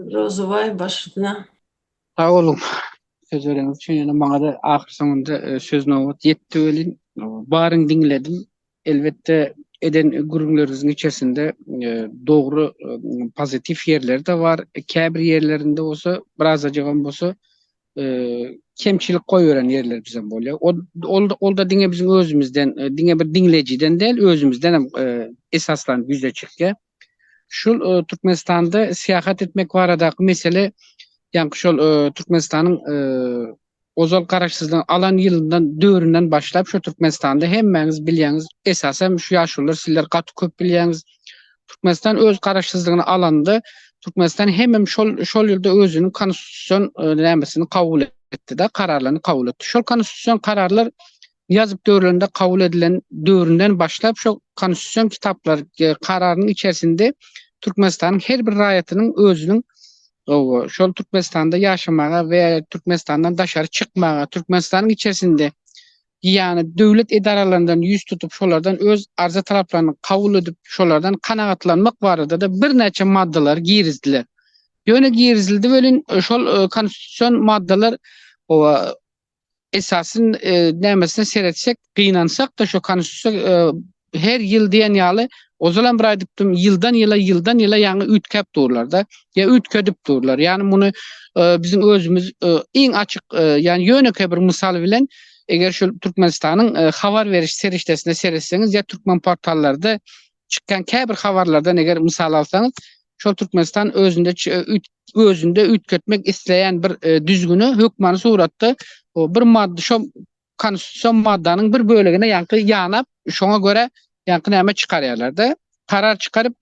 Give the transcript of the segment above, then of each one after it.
Rozovay başına. Sağ olun. Sözleriniz için yani bana da ahir sonunda söz nöbet yetti ölün. Barın dinledim. Elbette eden gururlarınızın içerisinde doğru pozitif yerler de var. Kebir yerlerinde olsa biraz acıgan olsa kemçilik koyuran yerler bizim böyle. O da dine bizim özümüzden, dine bir dinleyiciden değil, özümüzden esaslan yüze çıktı. Şu Türkmenistan'da seyahat etmek var adak mesele. Yani şol Türkmenistan'ın ozal karaşsızlığın alan yılından dövründen başlayıp şu Türkmenistan'da hemmeniz bilýäňiz esasen şu ýaşullar sizler gaty köp bilýäňiz. Türkmenistan öz karaşsızlygyny alandy. Türkmenistan hemmem şol ýylda özünün konstitusiýon nämesini kabul etdi de kararlaryny kabul etdi. Şol konstitusiýon kararlar ýazyp döwürlerinde kabul edilen döwründen başlap şu konstitusiýon kitaplar kararynyň içerisinde Türkmenistan'ın her bir raýatynyň özünün şol Türkmenistan'da yaşamağa ve Türkmenistan'dan daşarı çıkmağa, Türkmenistan'ın içerisinde yani devlet idaralarından yüz tutup şolardan öz arza talaplarını kabul edip şolardan kanagatlanmak barada da bir neçe maddeler girizdiler. Yöne girizildi böyle şol konstitusyon maddeler o esasın nämesine seretsek, kıynansak da şu konstitusyon her yıl diyen ýaly ozalan bir aýdypdym ýyldan ýyla ýaňy ütkep durlarda ya ütkedip durlar. Yani bunu bizim özümüz iň açyk yani ýöneke bir mysal bilen eger şu Türkmenistanyň habar veriş serişdesine seretseňiz ya Türkmen portallarda çykkan käbir habarlardan eger mysal alsaňyz şol Türkmenistan özünde ütketmek isleýän bir düzgünü hökmany suratda o bir madde şu konstitusyon maddanyň bir bölegine ýanap şoňa göre ýanky näme çykarýarlar da karar çıkarıp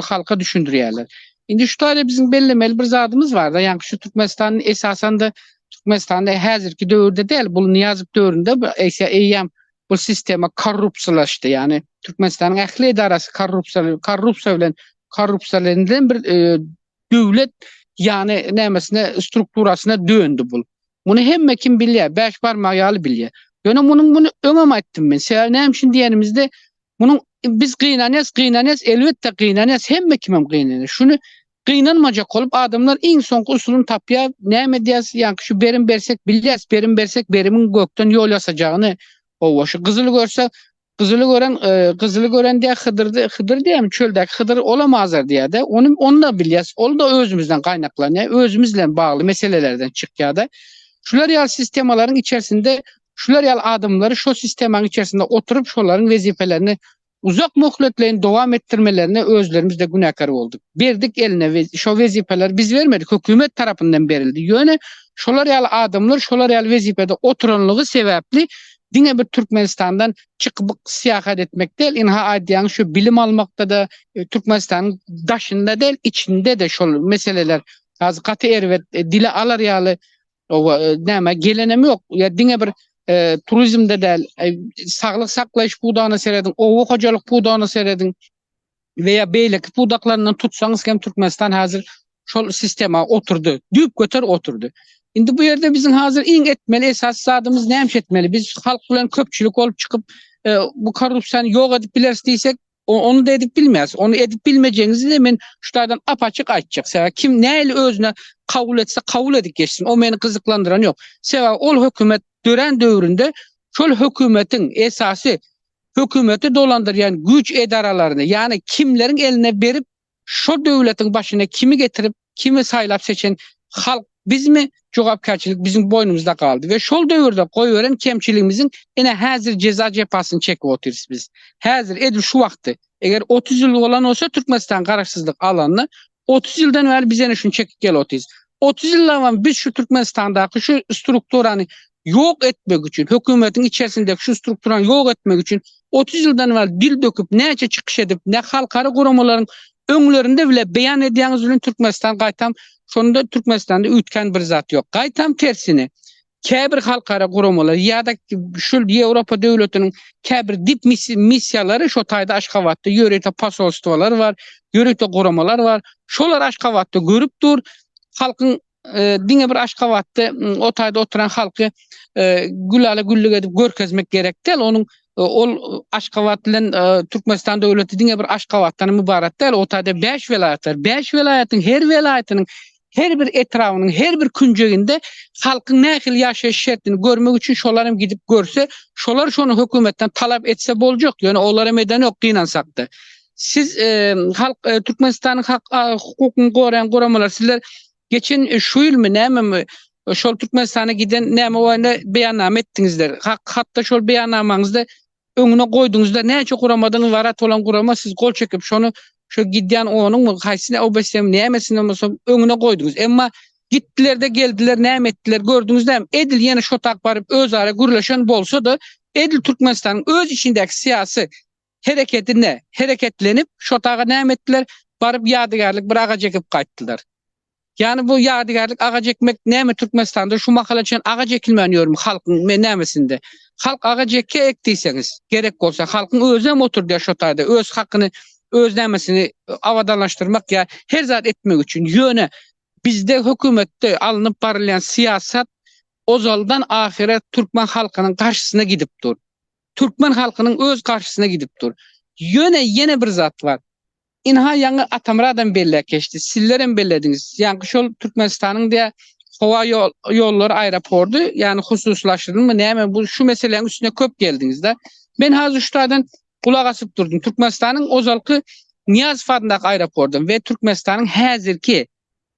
halka düşündürýärler. Indi şu taýda bizim bellemeli bir zadymız var da ýanky şu Türkmenistanyň esasen de Türkmenistanda häzirki döwürde değil, bu Niýazow döwründe eýýäm bu sistema korrupsiýalaşdy. Yani Türkmenistanyň ähli edarasy korrupsiýa bilen korrupsiýalanyň bir döwlet yani nämesine strukturasyna döndü bu. Bunu hemme kim bilýär, beş barmak ýaly bilýär. Ýöne bunu öňem aýtdym men. Näme diýenimizde bunun biz gynanýas, elbetde gynanýas, hemme kimem gynanýar. Şunu gynanmajak bolup adamlar iň soňky usulyny tapýar. Näme diýäs, ýani şu berim bersek bilýäs, berim bersek berimin gökden ýol ýasajagyny o şu gyzyly gören diýär Hydyr diýär, çöldäki Hydyr olamazlar diýär de. Onu da bilýäs. Ol da özümizden gaýnaklanýar, özümizle bagly meselelerden çykýar da. Şular ýaly sistemalaryň içerisinde şular ýaly adamlary şu sistemanyň içerisinde oturup şolaryň wezipelerini uzak möhletlerini dowam ettirmelerine özlerimizde günäkär boldyk. Berdik eline ve şu wezipeler biz vermedik, hökümet tarapyndan berildi. Ýöne şolar ýaly adamlar şolar ýaly wezipede oturanlygy sebäpli diňe bir Türkmenistandan çykyp seýahat etmek değil, inha aýdýan şu bilim almakda da Türkmenistanyň daşynda değil, içinde de şol meseleler az gaty erwet dile alar ýaly o näme gelenem ýok. Ya diňe bir turizmde del saglyk saklaýyş buğdağına seredin, owu hojalyk buğdağına seredin veya beýleki buğdaklaryndan tutsaňyz hem Türkmenistan hazır şol sistema oturdu. Düýüp göter oturdu. Indi bu ýerde bizim hazır iň etmeli esas zadymyz näme etmeli? Biz halk bilen köpçülik olup çykyp bu korrupsiýany ýok edip bileris diýsek onu da edip bilmez. Onu edip bilmejeňizi de men şutadan apaçyk aýtjak. Sebäp kim näli özüne kabul etse kabul edip geçsin. O meni kızıklandıran ýok. Sebäp ol hökümet dören döwründe şol hökümetiň esasy hökümeti dolandyrýan güç edaralaryny yani kimlerin eline berip şo döwletiň başyna kimi getirip kimi saýlap seçen halk bizmi jogapkärçilik bizim boynumuzda kaldı ve şol döwürde goýuweren kemçiligimiziň ene häzir ceza jepasyny çekip oturýarys biz. Häzir edil şu wagty eger 30 ýyl bolan bolsa Türkmenistan garaşsyzlyk alanny 30 ýyldan bäri biz ene şunu çekip gel oturýarys. 30 ýyldan biz şu Türkmenistandaky şu strukturany ýok etmek üçin, hökümetiň içerisindeki şu strukturany ýok etmek üçin 30 ýyldan bäri dil döküp näçe çykyş edip, ne halkara guramalaryň öňlerinde bile beýan edýäňiz bilen Türkmenistan gaýtam şonda Türkmenistanda ütken bir zat ýok. Gaýtam tersine käbir halkara guramalar ýa-da şu Ýewropa döwletiniň käbir dip missiýalary şo taýda Aşgabatda ýörekde posolstwalar bar, ýörekde guramalar bar. Şolar Aşgabatda görüp dur, halkyň diňe bir Aşgabatda o taýda oturan halky gülale güllük edip görkezmek gerek değil. Onun ol Aşgabat bilen Türkmenistan döwleti diňe bir Aşgabatdan mübarak değil. O taýda 5 vilayetler, 5 vilayetin her vilayetynyň her bir etrafının, her bir künceginde halkın nähil ýaşaýyş şertini görmek üçin şolarym gidip görse, şolar şonu hökümetten talap etse boljak. Ýöne olara meden ok gynansak-da. Siz halk Türkmenistanyň hukukyny gorayan goramalar sizler geçen şu ýyl mi näme şol Türkmenistana giden näme wanda beýannama etdiňizler. Hatda şol beýannamaňyzda öňüne goýduňuzda näçe guramadan varat bolan gurama siz gol çekip şonu şu gidýän onuň haýsyna obesem nämesine bolsam öňüne goýduňuz. Emma gitdiler de geldiler, näme etdiler gördüňizde edil ýene şo tak baryp özara gürleşen bolsa-da edil Türkmenistanyň öz içindäki syýasy hereketine hereketlenip şo taga näme etdiler baryp ýadygarlyk bir aga çekip gaýtdylar. Yani bu ýadygarlyk aga çekmek näme Türkmenistanda şu makala üçin aga çekilmän ýörüm halkyň nämesinde. Halk aga çekke ekdiýseňiz gerek bolsa halkyň özem oturdy şo taýda öz hakyny öz nämesini awadalaşdyrmak ýa her zat etmek üçin ýöne bizde hökümetde alınıp barylýan siýasat ozaldan ahiret Türkmen halkynyň garşysyna gidip dur. Türkmen halkynyň öz garşysyna gidip dur. Ýöne bir zat bar. Inha ýangy atamradan belli geçdi. Sizlerem bellediňiz. Ýani şol Türkmenistanyň diýe howa ýollary aeroportu ýani hususlaşdyrylmy näme bu şu meseleň üstüne köp geldiňizde. Ben hazır şu taýdan kulak asyp durdum. Türkmenistanyň ozalky Niýazow adynaky aeroportdan we Türkmenistanyň häzirki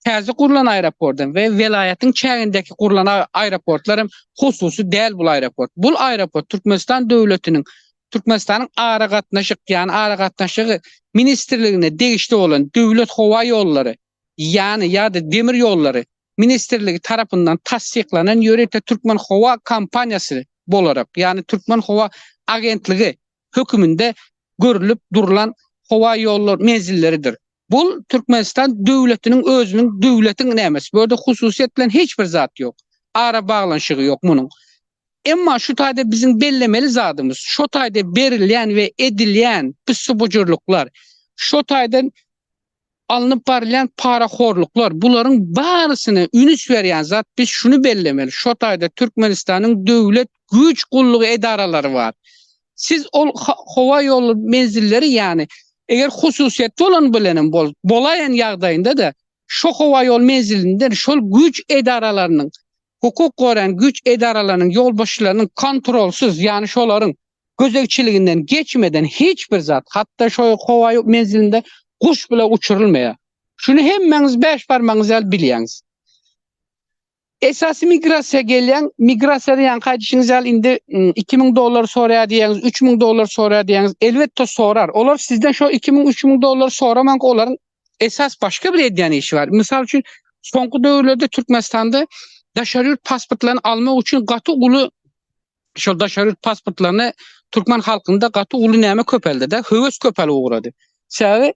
täze kurulan aeroportdan we welaýatyň çägindäki kurulan aeroportlarym hususy däl bu aeroport. Bu aeroport Türkmenistan döwletiniň Türkmenistanyň ara gatnaşyk ýani ara gatnaşygy ministrligine degişli olan döwlet howa ýollary ýani ýa-da demir ýollary ministrligi tarapyndan tasdiklanan ýörete Türkmen Howa kompaniýasy bolarak ýani Türkmen Howa agentligi hökümünde görülüp durulan howa ýollar menzilleridir. Bu Türkmenistan döwletiniň özüniň döwletiň nämesi. Böyle hususiýet bilen hiç bir zat ýok. Ara baglanşygy ýok munyň. Emma şu taýda biziň bellemeli zadymız, şu taýda berilýän we edilýän pissubujurluklar, şu taýdan alınıp barylýan paraxorluklar, bularyň barysyny ünüs berýän zat biz şunu bellemeli. Şu taýda Türkmenistanyň döwlet güç gullugy edaralary bar. Siz ol howa ýolu menzilleri ýani eger hususiýetli bolan bilenem bolaýan ýagdaýynda da şu howa ýol menzilinden şol güç edaralarynyň hukuk goran güç edaralarynyň ýolbaşçylarynyň kontrolsuz ýani şolaryň gözegçiliginden geçmeden hiç bir zat hatda şo howa menzilinde kuş bile uçurulmaya. Şunu hemmeňiz beş parmagyňyz ýaly bilýäňiz. Esasy migrasiýa gelýän, migrasiýa diýen gaýdyşyňyz ýaly indi $2000 soraýar diýäňiz, $3000 soraýar diýäňiz, elbetde sorar. Olar sizden şo $2000-3000 soramak olaryň esas başga bir edýän işi bar. Mysal üçin soňky döwürlerde Türkmenistanda daşary ýurt pasportlaryny almak üçin gaty uly şol daşary ýurt pasportlaryny Türkmen halkynda gaty uly näme köpeldi-de, höwes köpeli uğradı. Sebäbi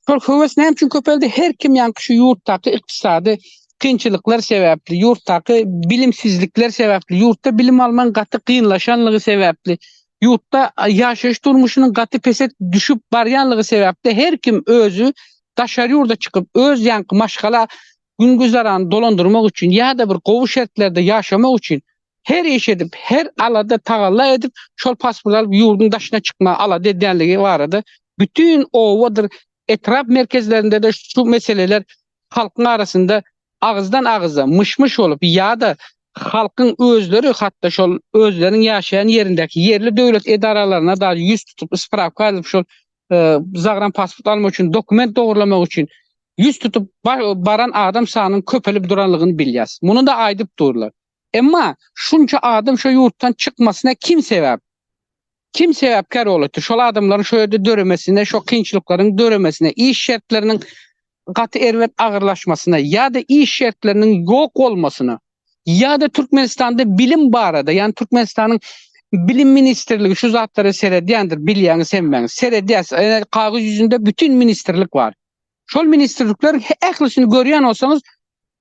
şol höwes näme üçin köpeldi? Her kim ýanky şu ýurtdaky ykdysady kynçylyklar sebäpli, ýurtdaky bilimsizlikler sebäpli, ýurtda bilim alman gaty kynlaşanlygy sebäpli, ýurtda ýaşaýyş durmuşynyň gaty peset düşüp barýanlygy sebäpli her kim özü daşary ýurda çykyp öz ýanky maşgala güngüzarany dolandyrmak üçin ýa-da bir gowy şertlerde ýaşamak üçin her iş edip, her alada tagalla edip şol pasport alyp ýurdun daşyna çykma alada edýänligi barady. Bütün owadyr etraf merkezlerinde de şu meseleler halkyň arasında ağızdan ağıza mışmış olup ýa-da halkyň özleri hatda şol özleriň ýaşaýan ýerindäki yerli döwlet edaralaryna da ýüz tutup ispravka alyp şol zagran pasport almak üçin, dokument dogurlamak üçin ýüz tutup baran adam sanynyň köpelip duranlygyny bilýäs. Muny da aýdyp durlar. Emma şunça adam şo ýurtdan çykmasyna kim sebäp? Kim sebäpkär bolýar? Şol adamlaryň şo ýerde döremesine, şo kynçylyklaryň döremesine, iş şertleriniň gaty erwet agyrlaşmasyna ýa-da iş şertleriniň ýok bolmasyna ýa-da Türkmenistanda bilim barada, ýani Türkmenistanyň bilim ministrligi şu zatlary seredýändir, bilýäňiz hemmeňiz. Seredýäs, kagız ýüzünde bütün ministrlik bar. Şol ministrlikler ählisini görýän bolsaňyz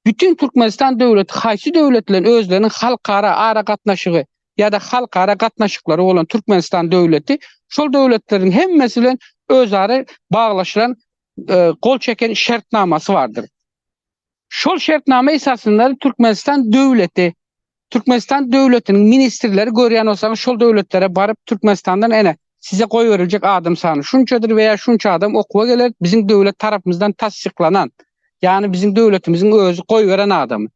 bütün Türkmenistan döwleti, haýsy döwletler özleriniň halkara ara gatnaşygy ýa-da halkara gatnaşyklary bolan Türkmenistan döwleti şol döwletleriň hemmesi bilen özara baglaşylan gol çeken şertnamasy bardyr. Şol şertnama esasında Türkmenistan döwletiniň ministrleri görýän bolsaňyz şol döwletlere baryp Türkmenistandan ene size goý beriljek adam sany şunçadyr veya şunça adam okuwa geler biziň döwlet tarapymyzdan tasdiklanan Yani bizim devletimizin özü koyveren adamı.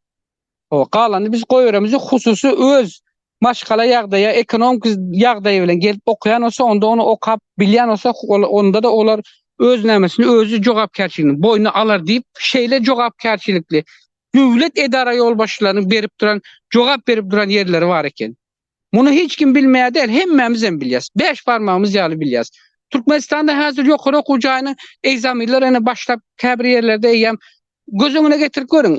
O kalanı biz koyveremiz hususi öz maşgala ýagdaýa, ekonomik ýagdaýy bilen gelip okuyan olsa, onda onu okap bilýän olsa, onda da olar öz nämesini özü jogapkärçiligini boyuna alar diýip şeýle jogapkärçilikli döwlet edara ýolbaşçylarynyň berip duran, jogap berip duran ýerleri bar eken. Muny hiç kim bilmeýär däl, hemmemiz hem bilýäs. 5 barmağymyz ýaly bilýäs. Türkmenistanda häzir ýokary okujagyny egzaminler ene başlap käbir ýerlerde eýýäm. Gözüňe getirip görüň.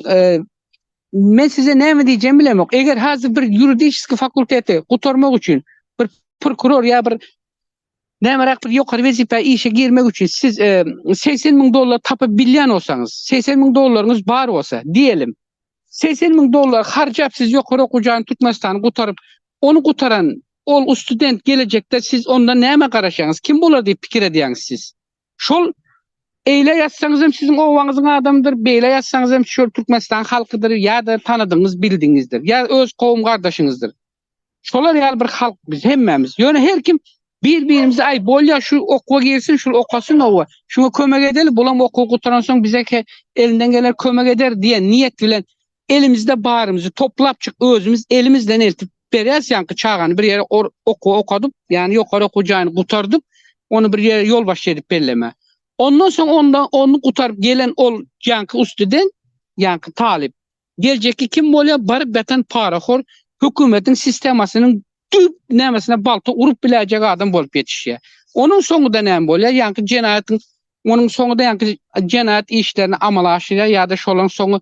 Men size näme diýjem bilemok. Eger hazır bir ýuridiski fakulteti gutarmak üçin bir prokuror ýa bir nämerak bir ýokary wezipe işe girmek üçin siz $80.000 tapyp bilýän bolsaňyz, $80.000 bar bolsa, diýelim. $80.000 harjap siz ýokary okujagyny Türkmenistany gutaryp, onu gutaran ol student gelecekde siz onda näme garaşaňyz? Kim bolar diýip pikir edýäňiz siz? Şol eyle yazsanız hem sizin owaňyzyň adamıdır, beýle yazsanız hem şol Türkmenistan halkydyr, ýa-da tanadyňyz, bildiňizdir, ýa öz gowum gardaşyňyzdır. Şolar ýaly bir halk biz hemmemiz. Ýöne her kim bir-birimize ay bolýa şu okuwa gelsin, şul okasyn owa, şuňa kömek edeli, bulam okuw gutaran soň bize elinden geler kömek eder diýen niýet bilen elimizde barymyzy toplapçyk özümüz elimizden eltip berýäs ýanky çağany bir ýere okuw okadyp, ýani ýokary okujagyny gutardyp, onu bir ýere ýolbaşçy edip belleme. Ondan sonra onu gutarıp gelen ol yankı student, yankı talip. Gelecekki kim bolýar? Barıp beten paraxor, hökümetin sistemasının tüp nämesine balta urup biläjek adam bolup ýetişýär. Onun soňunda näme bolýar? Yankı jenayatyň, onun soňunda yankı jenayat işlerini amala aşyrýar ýa-da şolaň soňu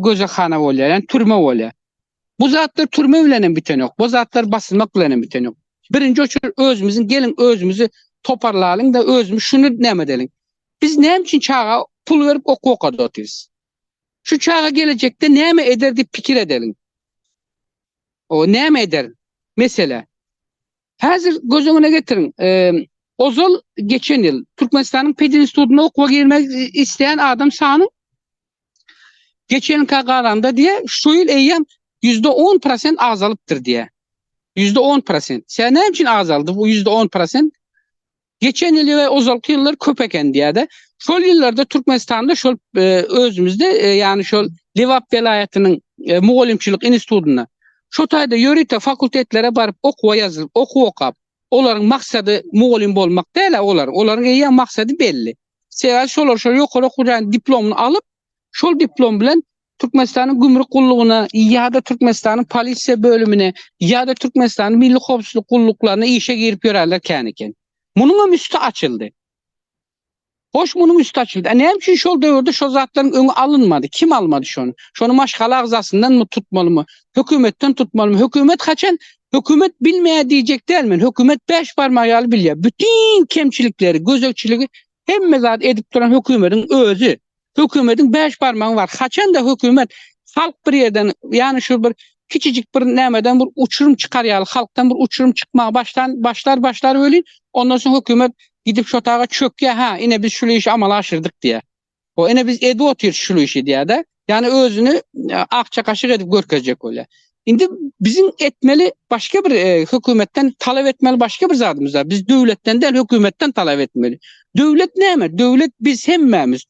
gözehana bolýar, ýani türme bolýar. Bu zatlar türme bilen biten ýok. Bu zatlar basylmak bilen biten ýok. Birinji öçür özümüzün gelin özümüzü toparlalyň da özümüz şunu näme edelim. Biz näme üçin çağa pul berip okada otyrys? Şu çağa gelecekde näme eder diýip pikir edelim. O näme eder? Mesele. Häzir gözüňe getiriň. Ozal geçen ýyl Türkmenistanyň Pedi Institutuna okuwa girmek isteýän adam sany geçen ýyl garanda diýe şu ýyl eýýäm %10% azalypdyr diýe. %10%. Sen näme üçin azaldy bu %10%? Geçen ýyl we ozalky ýyllar köp eken diýär-de. Şol ýyllarda Türkmenistanda şol özümizde ýani şol Lewap velaýatynyň mugallimçilik institutuna şo taýda ýörite fakultetlere barıp okuwa ýazylyp, okuw okap, olaryň maksady mugallim bolmak däl, olaryň eýýän maksady belli. Sebäbi şolar şol ýokary okujan diplomyny alyp, şol diplom bilen Türkmenistanyň gümrük gullugyna ýa-da Türkmenistanyň polisiýa bölümine ýa-da Türkmenistanyň milli howpsuzlyk gulluklaryna işe girip ýörärler kän. Munuň üstü açyldy. Hoş munuň üstü açyldy. Näme üçin şol döwürde şol zatlaryň öňe alınmady? Kim almady şonu? Şonu maşgala agzasyndan mı tutmalymy? Hökümetten tutmalymy? Hökümet kaçan? Hökümet bilmeýär diýjek dälmen. Hökümet 5 barmak ýaly bilýär. Bütün kemçilikleri, gözekçiligi hemme zat edip duran hökümetiň özü. Hökümetin 5 barmagy bar. Kaçan da hökümet halk bir ýerden, ýani şu bir kiçijik bir nämeden bir uçurum çykarýar, halktan bir uçurum çykmagy başlar ölin. Ondan soň hökümet gidip şo taga çökýär, ha, ine biz şu işi amala aşyrdyk diýär. O ine biz edip otyr şu işi diýär-de. Ýani özüni akça kaşyk edip görkezjek bolýar. Indi bizim etmeli başka bir hökümetten talep etmeli başka bir zadymyz bar. Biz döwletden däl hökümetten talep etmeli. Döwlet näme? Döwlet biz hemmemiz.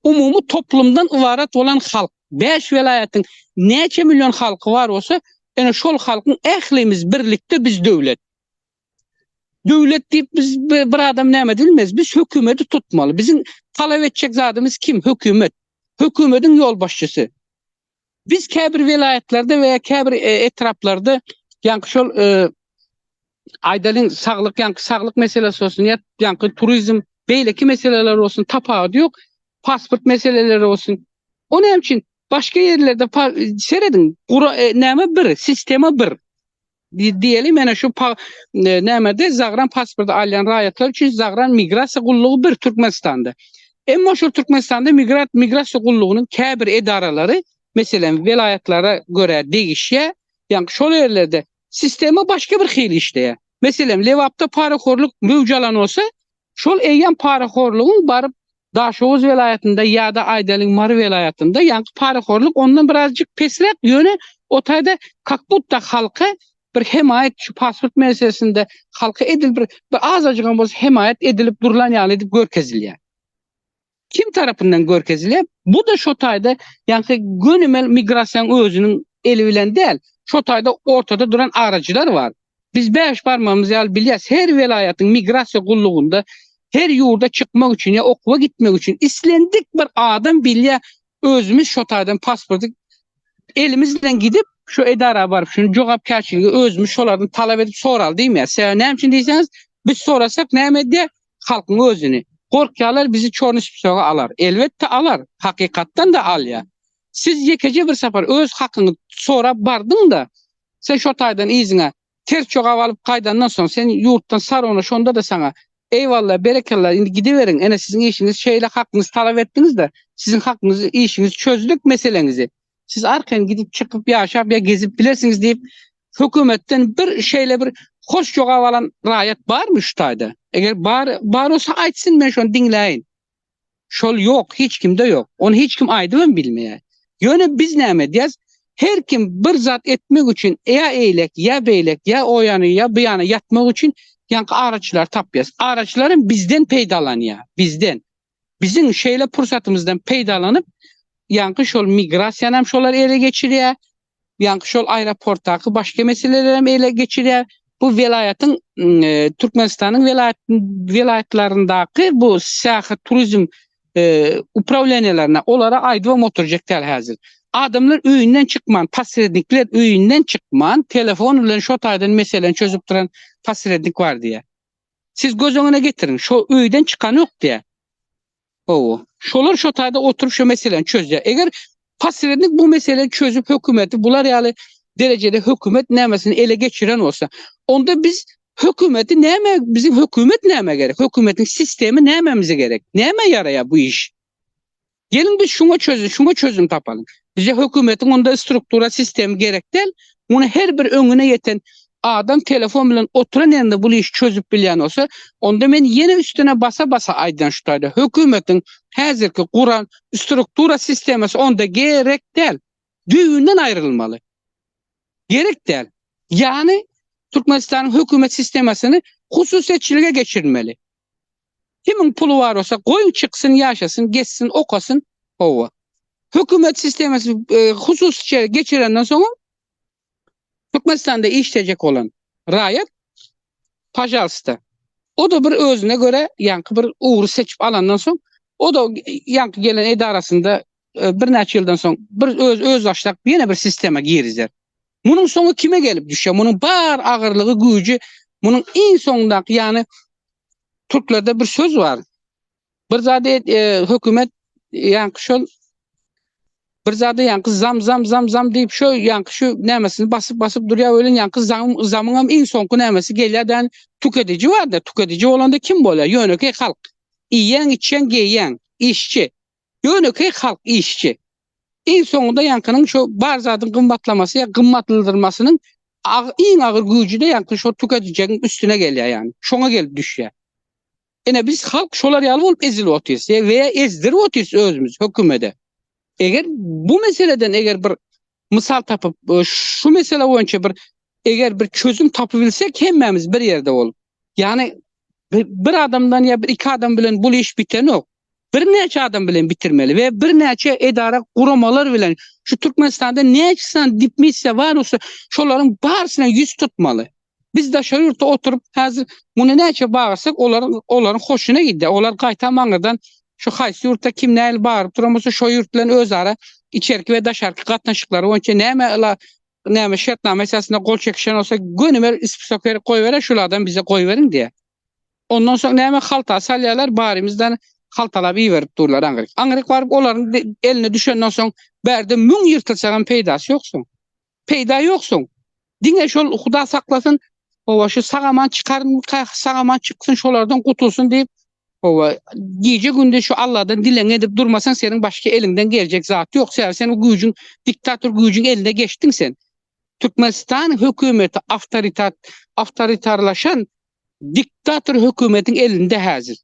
Umumy toplumdan ibaret olan halk. 5 welaýatyň neçe milyon halky bar bolsa, ene şol halkyň ählimiz birlikde biz döwlet. Döwlet diýip biz bir adam näme bilmez. Biz hökümeti tutmaly. Bizim talep etjek zadymyz kim? Hökümet. Hökümetiň ýolbaşçysy. Biz käbir welaýatlerde we käbir etraplarda ýanky şol aýdalyň saglyk meselesi bolsun, ýa-da turizm beýleki meseleler bolsun, tapady ýok. Pasport meseleleri olsun. O näme üçin başka yerlerde seredin näme bir, sistema bir. Diyelim ene şu nämede Zagran pasportu alýan raýatlar üçin Zagran migrasiýa gullugy bir Türkmenistanda. Emma şu Türkmenistanda migrasiýa gullugynyň käbir edaralary meselen welaýatlara görä degişýär. Ýani şol yerlerde sistema başka bir hyl işleýär. Meselen Lewapda paraxorluk möwjalan bolsa, şol eýýän paraxorlugyň barıp Daşoğuz welaýatynda ýa-da Aýdalyň Mary welaýatynda ýanky paraxorluk ondan birazjyk pesrek ýöne o taýda kakbutta halky bir hemayet şu pasport meselesinde halka edilip bir azacıgan bolsa hemayet edilip durulan ýaly edip görkezilýär. Kim tarapyndan görkezilýär? Bu da şu tayda yani gönümel migrasyon özünün eli bilen değil. Şu tayda ortada duran aracılar var. Biz beş parmağımızı yal biliyoruz. Her velayetin migrasyon kulluğunda her yurda çıkmak için ya okula gitmek için islendik bir adam bilye özümüz şu taydan pasportu elimizden gidip şu edara varıp şunu cevapkarçılığı özümüz şolardan talep edip soral değil mi ya? Sen ne için deyseniz biz sorasak ne diye halkın özünü. Korkuyorlar bizi çornuş psiyoga alar. Elbette alar. Hakikattan da al ya. Siz yekece bir sefer öz hakkını sorap bardın da sen şu taydan izine ters çok alıp kaydandan sonra sen yurttan sar ona şonda da sana eyvallah berekallah indi gidiverin. Ene sizin işiniz şeyle hakkınızı talep ettiniz de sizin hakkınızı işiniz çözdük meselenizi. Siz arkadan gidip çıkıp ya aşağı ya gezip bilirsiniz deyip hükümetten bir şeyle bir hoş çok avalan rayet var mı şu tayda? Eğer bar olsa açsın ben şunu dinleyin. Şol yok. Hiç kimde yok. Onu hiç kim aydın bilmeye. Yöne biz ne diyeceğiz? Her kim bir zat etmek için ya eylek ya beylek ya o yana ya bu yana yatmak için yani araçlar tapyaz. Araçların bizden peydalanıyor. Bizden. Bizim şeyle fırsatımızdan peydalanıp yankı şol migrasyon hem şolar ele geçiriyor. Yankı şol aeroporttaki başka meseleler hem ele geçiriyor. Bu velayetin Türkmenistan'ın velayetlerindeki bu seyahat turizm upravlenyalarına olara aydı ve motorcekler hazır. Adamlar üyünden çıkman, pasrednikler üyünden çıkman, telefonla şu taydan meselerini çözüp duran pasrednik var diye. Siz göz önüne getirin. Şu üyden çıkan yok diye. Şolar şu tayda oturup şu meseleni çözüyor. Eğer pasrednik bu meseleyi çözüp hükümeti bular yani derecede hükümet nemesini ele geçiren olsa onda biz hükümeti neme bizim hükümet neme gerek? Hükümetin sistemi nememize gerek? Neme yaraya bu iş? Gelin biz şuna çözüm tapalım. Bize hükümetin onda struktura sistemi gerek değil. Onu her bir önüne yeten adam telefon bilen oturan yerinde bu iş çözüp bilen olsa onda men yine üstüne basa basa aydan şu tayda hükümetin hazırki kuran struktura sistemi onda gerek değil. Düğünden ayrılmalı. Gerek değil. Yani Türkmenistan'ın hükümet sistemini hususiyetçiliğe geçirmeli. Kimin pulu var olsa koyun çıksın, yaşasın, geçsin, okasın. Ova. Hükümet sistemisi hususiyetçiliğe geçirenden sonra Türkmenistan'da işleyecek olan rayet Pajals'ta. O da bir özüne göre yankı bir uğru seçip alandan sonra o da yankı gelen edarasında bir neçe yıldan sonra bir öz açlak yine bir sisteme girizler. Bunun sonu kime gelip düşüyor? Bunun bar ağırlığı gücü bunun en sonundaki yani Türklerde bir söz var. Bir zade hükümet yankı şol bir zade yankı zam deyip şu yankı şu nemesini basıp duruyor öyle yankı zamın en sonku nemesi geleden tüketici var da tüketici olan da kim böyle? Yönökey halk. İyiyen içen giyen işçi. Yönökey halk işçi. En sonunda yankının şu barzadın kımbatlaması ya kımmatlıdırmasının en ağır gücü de yankı şu tüketicinin üstüne geliyor yani. Şuna gelip düşüyor. Yine biz halk şolar yalı olup ezil otuyoruz veya ezdirip otuyoruz özümüz hükümede. Eğer bu meseleden eğer bir misal tapıp şu mesele boyunca eğer bir çözüm tapabilsek hemmemiz bir yerde olup. Yani bir adamdan ya bir iki adam bilen bu iş biten yok. Bir neçe adam bilen bitirmeli ve bir neçe edara kuramalar bilen şu Türkmenistan'da neçesen dipmişse var olsa şoların bağırsına yüz tutmalı. Biz de şu yurtta oturup hazır bunu neçe bağırsak onların hoşuna gidiyor. Onlar kaytamanlardan şu haysi yurtta kim neyle bağırıp duramasa şu yurtların öz ara içerki ve daşarki katnaşıkları onca neme şartname esasında kol çekişen olsa gönümer ispisokları koyuveren şulardan bize koyuverin diye. Ondan sonra neme halta salyalar barimizden haltalap iyi verip dururlar Angrik. Angrik varıp onların eline düşenden sonra berde mün yırtılsagan peydası yoksun. Peyda yoksun. Dine şol Huda saklasın o şu sağaman çıkarın sağaman çıksın şolardan kurtulsun deyip o gece günde şu Allah'tan dilen edip durmasan senin başka elinden gelecek zat yok. Sen o gücün diktatör gücün eline geçtin sen. Türkmenistan hükümeti avtoritarlaşan diktatör hükümetin elinde hazır.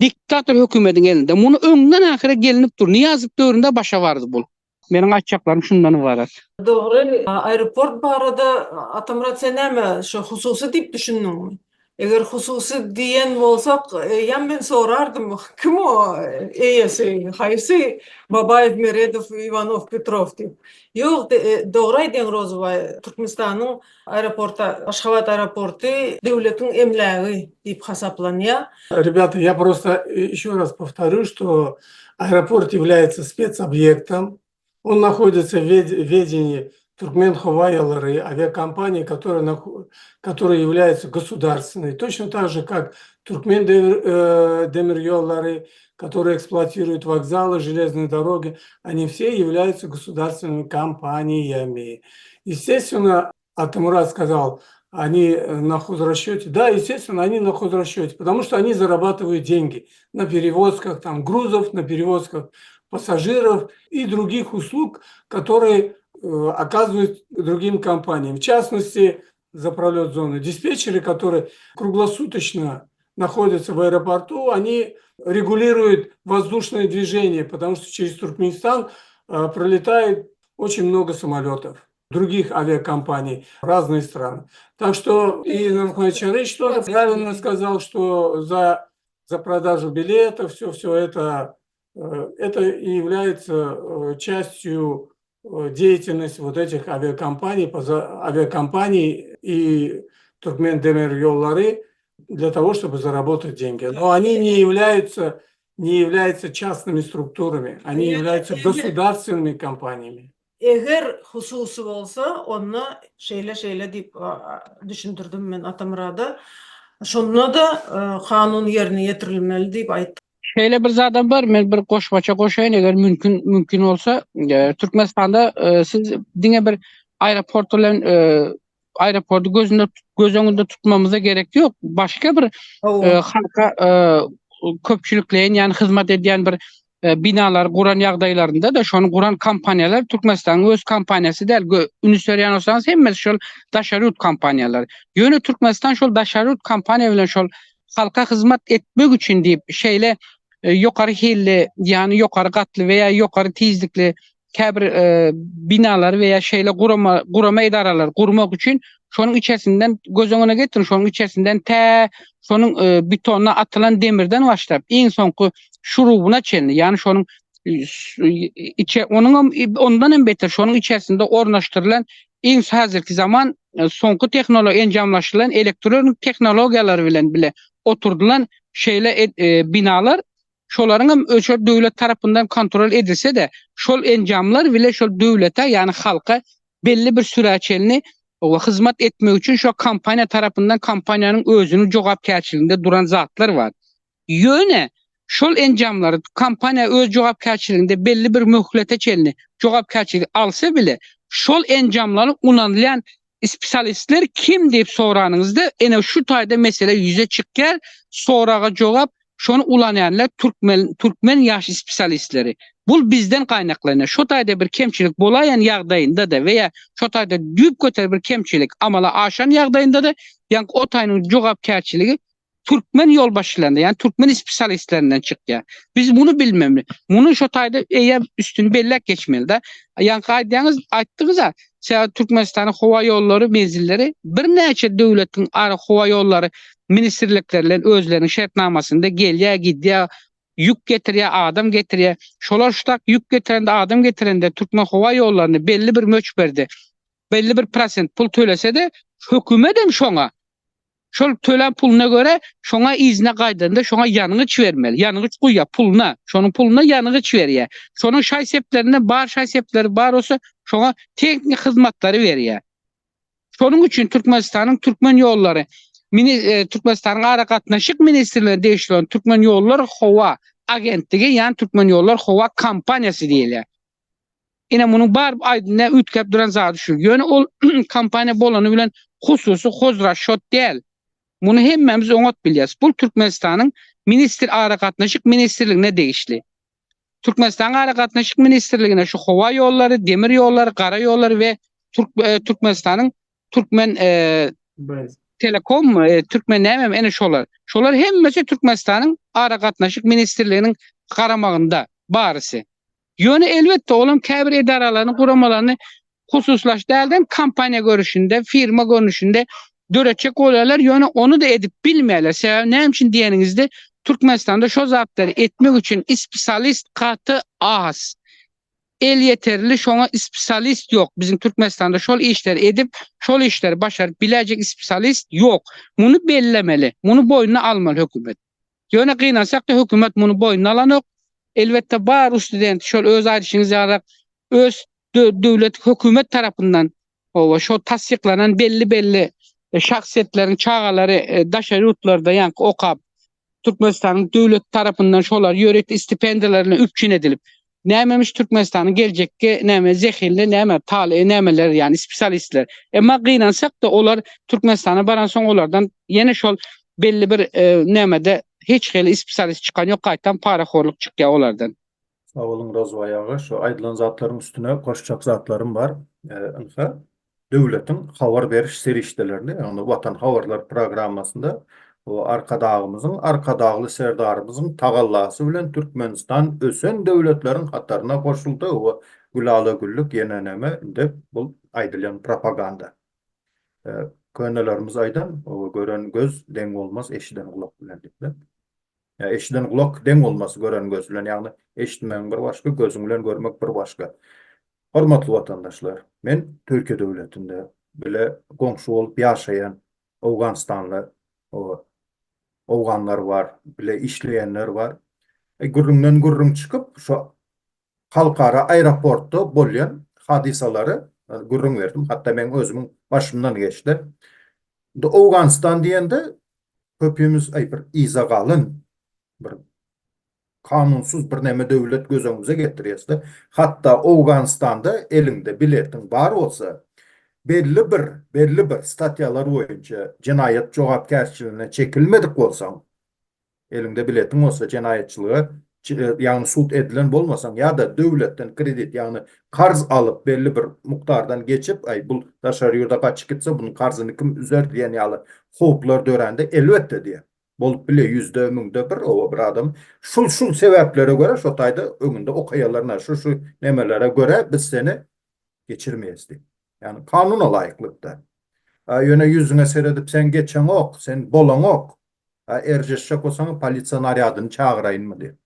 Diktatör hükümetin elinde. Bunu önden ahire gelinip dur. Niyazıp dövründe başa vardı bu. Benim açacaklarım şundan var. Doğru. Aeroport barada Atamurat sen näme şu hususy dip düşündüňmi? Eger hususi diyen bolsak, yan ben sorardım. Kim o eyesi? Haysi Babayev, Meredov, Ivanov, Petrov dip. Yok, doğru aýdýaň Rozubay. Türkmenistanyň aeroporta, Aşgabat aeroportu devletiň emlägi dip hasaplanýar. Ребята, я просто еще раз повторю, что аэропорт является спецобъектом. Он находится в ведении Туркмен-Хувай ЛРИ, авиакомпании, которая является государственной. Точно так же, как Туркмен-Демирьёл-ЛРИ, которые эксплуатируют вокзалы, железные дороги. Они все являются государственными компаниями. Естественно, Атамурат сказал, они на хозрасчете. Да, естественно, они на хозрасчете, потому что они зарабатывают деньги на перевозках там, грузов, на перевозках пассажиров и других услуг, которые оказывают другим компаниям. В частности, за пролет зоны. Диспетчеры, которые круглосуточно находятся в аэропорту, они регулируют воздушное движение, потому что через Туркменистан пролетает очень много самолетов других авиакомпаний, разные страны. Так что и Нурмухамедович тоже правильно сказал, что за продажу билетов, все это и является частью деятельности вот этих авиакомпаний и Туркмен-Демирьёл-ЛРИ для того, чтобы заработать деньги. Но они не являются частными структурами, они являются государственными компаниями. Eger hususi bolsa, onna şeýle dip düşündürdüm men Atamurada. Şonda da kanun yerine getirilmeli dip aýtdy. Şeýle bir zadam bar, men bir goşmaça goşaýyn eger mümkin bolsa. Türkmenistanda siz diňe bir aeroport bilen aeroportu göz öňünde tutmamyza gerek ýok. Başga bir halka köpçülikleýän, ýani hyzmat edýän bir binalar guran ýagdaýlarynda da şonu guran kompaniýalar Türkmenistanyň öz kompaniýasy däl. Ünisörýän bolsaňyz hemmesi şol daşarut kompaniýalar. Ýöne Türkmenistan şol daşarut kompaniýa bilen şol halka hyzmat etmek üçin diýip şeýle ýokary hilli, ýani ýokary gatly weýa ýokary tizlikli käbir binalar weýa şeýle gurama edaralar gurmak üçin şonuň içerisinden göz öňüne getirin, şonuň içerisinden şonuň betona atylan demirden başlap iň soňky şurubuna çelni, ýani şonuň ondan hem beter şonuň içerisinde ornaşdyrylan iň häzirki zaman soňky enjamlaşylan elektronik tehnologiýalar bilen bile oturdulan şeýle binalar şolaryň hem ölçü döwlet tarapyndan kontrol edilse de şol enjamlar bile şol döwlete ýani halka belli bir süräçelini o hyzmat etmek üçin şo kompaniýa tarapyndan kompaniýanyň özünün jogapkärçiliginde duran zatlar bar. Ýöne şol enjamlary kompaniýa öz jogapkärçiliginde belli bir möhlete çelini jogapkärçilik alsa bile şol enjamlary unanlayan spesialistler kim diýip soranyňyzda ene şu taýda mesele ýüze çykýar, soraga jogap şonu ulanýanlar Türkmen ýaşy spesialistleri. Bul bizden kaynaklanýar. Şo taýda bir kemçilik bolaýan ýagdaýynda da weýa şo taýda düýüp göter bir kemçilik amala aşan ýagdaýynda da ýani o taýnyň jogapkärçiligi Türkmen ýolbaşçylaryndan, ýani Türkmen spesialistlerinden çykýar. Biz bunu bilmemli. Bunu şo taýda eýe üstüni bellek geçmeli da. Ýani aýtdyňyz, Türkmenistanyň howa ýollary mezilleri bir näçe döwletiň howa ýollary ministrliklerle özlerinin şertnamasında gelýär, gidýär, yük getirýär, adam getirýär. Şolar şutak yük getirende, adam getirende Türkmen howa ýollaryny belli bir möç berdi. Belli bir prosent pul төлese de hökümet hem şoňa şol tölen puluna göre şoňa izne gaýdanda şoňa ýanyňy bermeli. Ýanyňy goýýar puluna, şonuň puluna ýanyňy berýär. Şonuň şaýseplerine şaýsepleri bar olsa şoňa teknik hyzmatlary berýär. Şonuň üçin Türkmenistanyň Türkmen ýollary Türkmenistanyň ara gatnaşyk ministrligine değişilen Türkmen ýollar howa agentligi, ýani Türkmen ýollar howa kompaniýasy diýilýär. Ine munyň bar aýdyna ütkep duran zady şu. Ýöne ol kompaniýa bolany bilen hususy hozraşot däl. Muny hemmemiz oňat bilýäs. Bu Türkmenistanyň ara gatnaşyk ministrligine değişli. Türkmenistanyň ara gatnaşyk ministrligine şu howa ýollary, demir ýollary, gara ýollary we Türkmenistanyň Türkmen Telekom, Türkmen näme ene şolar. Şolar hemmesi Türkmenistanyň ara gatnaşyk ministrliginiň garamagynda barysy. Ýöne elbetde olam käbir edaralaryny, guramalaryny hususlaşdyrdan kompaniýa görüşünde, firma görüşünde döretçek olarlar, ýöne onu da edip bilmeýärler. Sebäbi näme üçin diýeningizde Türkmenistanda şo zatlary etmek üçin spesialist katy az. El yeterli, şoňa spesialist ýok. Bizim Türkmenistanda şol işleri edip, şol işleri başaryp biläjek spesialist ýok. Muny bellemeli, muny boýnuna almaly hökümet. Ýöne gynansak da hökümet muny boýnuna alanok. Elbette bar student şol öz aýdyşyňyz ýarak öz döwlet hökümet tarapyndan şo tasdiklanan belli şahsiýetleriň çağalary daşary ýurtlarda ýa-ni okap Türkmenistanyň döwlet tarapyndan şolar ýörekli stipendiýalaryna üpçün edilip nämemiş Türkmenistanyň geljekge näme zehirli, näme taly, nämeler ýani spesialistler. Emma gynansak da olar Türkmenistana baran soň olardan ýene şol belli bir nämede hiç hili spesialist çykan ýok, gaýtan paraxorluk çykýar olardan. Sağ olun Rozvay ağa. Şu aýdylan zatlaryň üstüne koşacak zatlarım var. Inha döwletiň habar beriş serişdelerini, ýani Watan Habarlar programmasında o arka dağly serdarymyzyň tagallasy bilen Türkmenistan ösen döwletleriň hatarına koşuldy. O gulaly güllük ýene näme dep bul aýdylan propaganda. Könelerimiz aýdan, o gören göz deň bolmaz, eşiden gulak bilen diýipler. Eşiden gulak deň bolmaz gören göz bilen, ýagny eşitmeň bir başga, gözüň bilen görmek bir başga. Hormatly watandaşlar, men Türkiýe döwletinde bile goňşy bolup ýaşaýan Awganistanly awganlar var, bile işleýänler var. Gürrüňden gürrüň çykyp şo halkara aeroportda bolýan hadisalary gürrüň berdim. Hatda men özümiň başymdan geçdi. Awganistan diýende köpüýümiz bir iza galyn, bir kanunsuz bir näme döwlet gözüňize getirýärdi. Hatda Awganistanda elinde biletin bar bolsa, belli bir statiýalar boýunça jinayet jogapkärçiligine çekilmedik bolsaň, elinde biletin bolsa jinayetçiliğe ýagny sud edilen bolmasaň ýa-da döwletden kredit ýagny karz alyp belli bir mukdardan geçip bul daşary ýurda gaçyp gitse bunyň karzyny kim üzer diýen ýaly hoplar dörende elbetde diýer. Bolup bile %1000'de bir o bir adam şul sebeplere göre şo taýda öňünde okaýalarına şu nemelere göre biz seni geçirmeýäs diýip. Yani kanuna laýıklykda. Ýöne yüzüne seredip sen geçen ok, sen bolan ok. Erjeşek bolsaň polisiýa naryadyny çağıraýynmy diýip.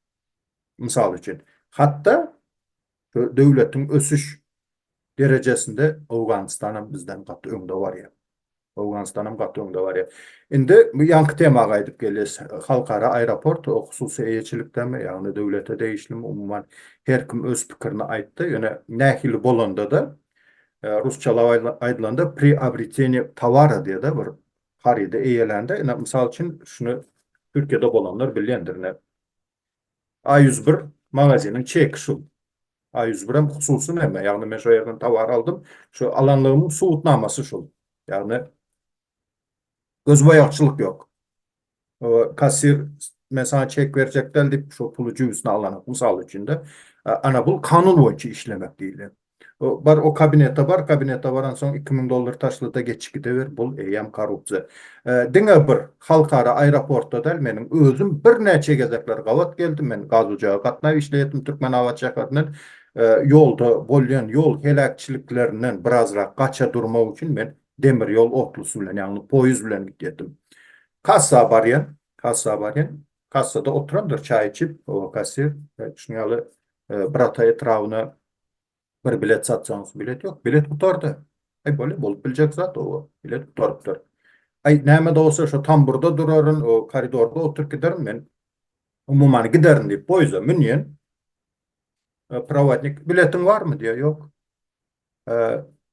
Misal üçin. Hatda döwletiň ösüş derejesinde Awganistanyň bizden gaty öňde bar ýa. Awganistanam gaty öňde bar ýa. Indi bu ýanky temaga aýdyp gelýäs. Halkara aeroport hususy eýeçilikdemi, ýagny döwlete değişlimi umumyň her kim öz pikirini aýtdy. Ýöne nähili bolanda da Rusçalap aýdylanda priobretение towara diýe de bir harida eýelendi. Misal üçin şunu Türkiýede bolanlar bilýändir. A101 magaziniň çeki şu. A101 hem hususy näme? Ýagny men şo ýerden towar aldym. Şu alanlygymyň suwutnamasy şol. Ýagny gözboýakçylyk ýok. Kassir mesela çek berjekler dip şo pulu cübüsine alan misal üçin de ana bul kanun boýunça işlemek diýilýär. Bar o kabinete baran soň $2000 taşlyda geçip gideber, bul eýem korrupsiýa. Diňe bir halkara aeroportda da meniň özüm bir näçe gezekler gawat geldim, men gaz ujagy gatnaýyp işleýetdim Türkmen hawa şäheriniň ýolda bolýan ýol helakçylyklarinden birazrak gaça durmak üçin men demir ýol otlusy bilen, ýagny poýuz bilen gitdim. Kassa barýan, kassada oturandyr çaý içip, o kassir şuňaly bir ata etrawyna bir bilet satsanız bilet yok. Bilet tutardı. Böyle bolup bilecek zat o bilet tutarıptır. Näme de olsa şu tam burada durarın, o koridorda oturup giderim men. Umuman giderim deyip poyza minyen. Pravatnik biletin var mı diyor. Yok.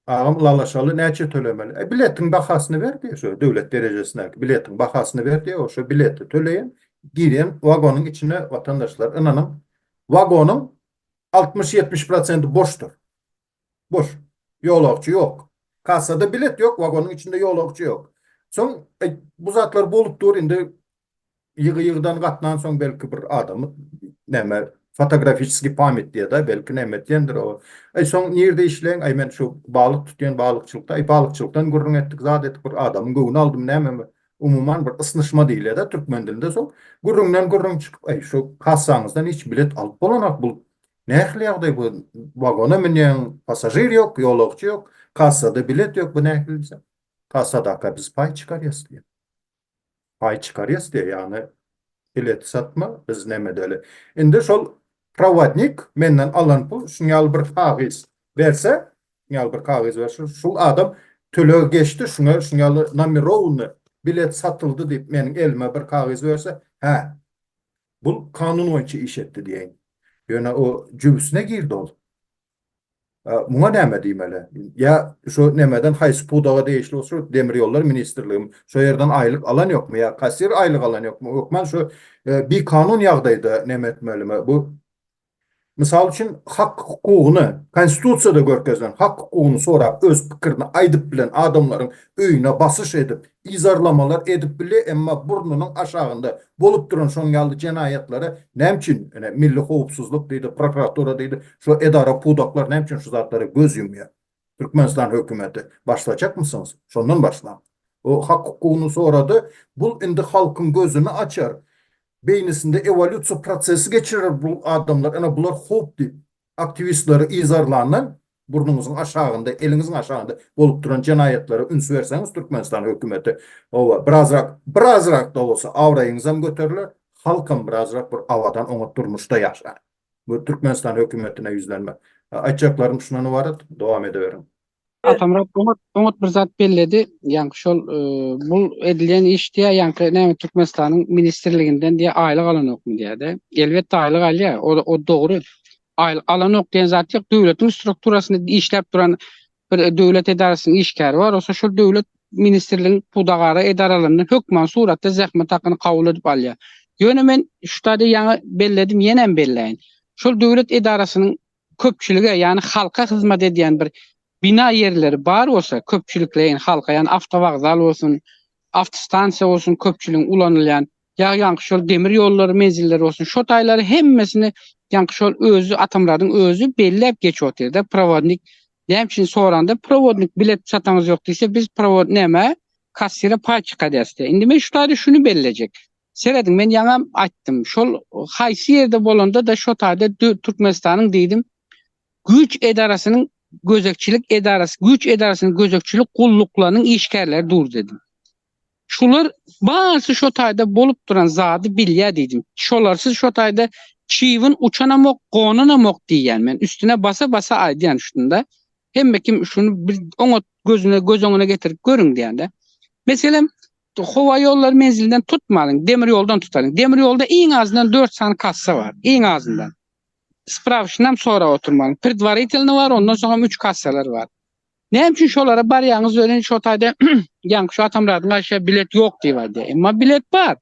Ağam lalaşalı näçe tölemeli. Biletin bahasını ver diyor. Şu devlet derejesine biletin bahasını ver diyor. O şu bileti töleyin. Girin vagonun içine vatandaşlar inanın. Vagonun 60-70% boştur. Boş. Yolakçı yok. Kasada bilet yok. Vagonun içinde yolakçı yok. Son bu zatlar bolup dur indi yığıdan katlan son belki bir adamı näme fotografiski pamit diye da belki näme diýendir o. Son nirde işleýän men şu balyk tutýan balykçylykda balıkçılıktan gurrun etdik zat etdik bir adamyň göwüni aldym näme umuman bir ısınışma diýilýär da türkmen dilinde son gurrun çykyp şu kassaňyzdan hiç bilet alyp bolanak bu nähili ýagdaý bu wagona minen passajer yok, ýolakçy yok, kassada bilet yok bu nähili. Kasadaka biz pay çıkarıyız diye. Pay çıkarıyız diye yani bilet satma biz nemedeli. Indi şol pravatnik menden alan pul şuňal bir kagiz berse, şuňal bir kagiz berse, şul adam tölö geçti şuňal namirovny bilet satıldı deyip menin elime bir kagiz berse, ha bu kanun boýunça iş etdi diýen. Ýöne o cübüsine girdi ol. Muňa näme diýmeli? Ya şu nemeden haýsy pudaga değişli olsa demir yollar ministrligim. Şu yerden aylık alan ýokmy ya? Kasir aylık alan ýokmy? Ýokman şu bir kanun ýagdaýda näme etmelimi? Bu misal üçin hak hukugyny konstitusiýada görkezlen hak hukugyny sorap öz pikirini aýdyp bilen adamlaryň öýüne basyş edip izarlamalar edip bile emma burnunyň aşagynda bolup duran şoň ýaly jenaýatlary nämçin milli howpsuzlyk diýdi, prokuratura diýdi, şu edara pudaklar nämçin şu zatlary göz yumýar. Türkmenistan hökümeti başlajak mısınız? Şondan başlan. O hak hukugyny sorady. Bu indi halkyň gözüni açar. Beynisinde evolüsiya prosesi geçirir bu adamlar. Ana bular hop deyip aktivistleri izarlanan burnunuzun aşağında, elinizin aşağında bolup duran jenaýatlary üns verseniz Türkmenistan hökümeti o birazrak da olsa awraýyňyzam göterilir. Halkym birazrak bir avadan oňa durmuşda ýaşar. Bu Türkmenistan hökümetine yüzlenme. Aýtjaklarym şundan ibaret. Dowam edeberim. Atamrat Umut bir zat belledi. Yani şol bu edilen iş diye yani näme Türkmenistanyň ministrliginden diye aýlyk alan okmy diýdi. Elbetde aýlyk alýar. O dogry. Aýlyk alan ok diýen zat ýok. Döwletiň strukturasyny işläp duran bir döwlet edarasynyň işgäri bar. Osa şol döwlet ministrligiň pudagary edaralaryny hökmen suratda zähmet hakyny kabul edip alýar. Ýöne men şutada ýa belledim, ýenem belläýin. Şol döwlet edarasynyň köpçüligi yani halka hyzmat edýän bir bina yerleri bar olsa köpçülükleyin halka yani avtovağzal olsun, avtostansiya olsun köpçülüğün ulanılan ya şol demir yolları menzilleri olsun şo taýlary hemmesini şol özü atamların özü bellep geç oterde provodnik näme soranda provodnik bilet sataňyz ýok diýse biz provod näme kassire pay çykadýasdy. Indi men şu taýda şunu belläjek. Seredim men ýa aýtdym. Şol haýsy ýerde bolanda da şo taýda Türkmenistanyň diýdim güç edarasynyň gözekçilik edarası, güç edarasının gözekçilik kulluklarynyň işgärleri dur dedim. Şular bazı şo taýda bolup duran zady bilýär dedim. Şolarsız şo taýda çiwin uçanamok, gonanamok diýen men üstüne basa basa aýdýan şunda. Hemme kim şunu bir oňa göz oňuna getirip görüň diýende. Meselem hova ýolları menzilinden tutmalyň, demir ýoldan tutalyň. Demir ýolda iň azyndan 4 sany kassa var, iň azyndan. Spravşyndan sonra oturmalyň. Predvaritelny var, ondan soňra 3 kassalar var. Näme üçin şolara barýaňyz ölen şo taýda ýa şu atamlaryň aşa bilet ýok diýildi. Emma bilet bar.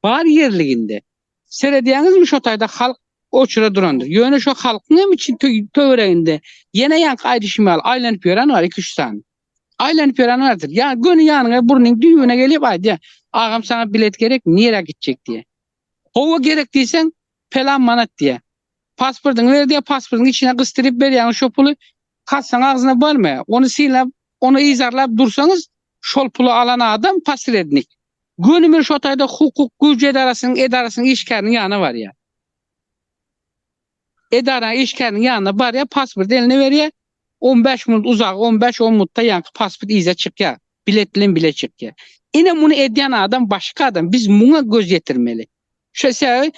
Bar yerliginde. Seredýäňizmi şo taýda halk oçura durandyr. Ýöne şo halkyň hem için töwereginde ýene ýanky aýdyşmaly aýlanyp ýören var 2-3 sany. Aýlanyp ýören bardyr. Ya göni ýanyňa burnuň düýüne gelip aýdy. Agam sana bilet gerek, nire gitjek diýe. Howa gerek diýsen pelan manat diýe. Pasportyny berdi, pasportyny içine gystyryp berýän şo puly kassaň agzyna barma. Onu silap, onu izarlap dursaňyz şol puly alan adam pasrednik. Gönümür şo taýda hukuk güç edarasynyň işgäriniň ýanyna bar ya. Edara işgäriniň ýanyna bar ya, pasport eline berýär. 15 minut uzak, 15-10 minutda ýanky pasport ize çykýar. Bilet bilen bile çykýar. Ine bunu edýän adam başga adam. Biz muňa göz yetirmeli. Şu sebäbi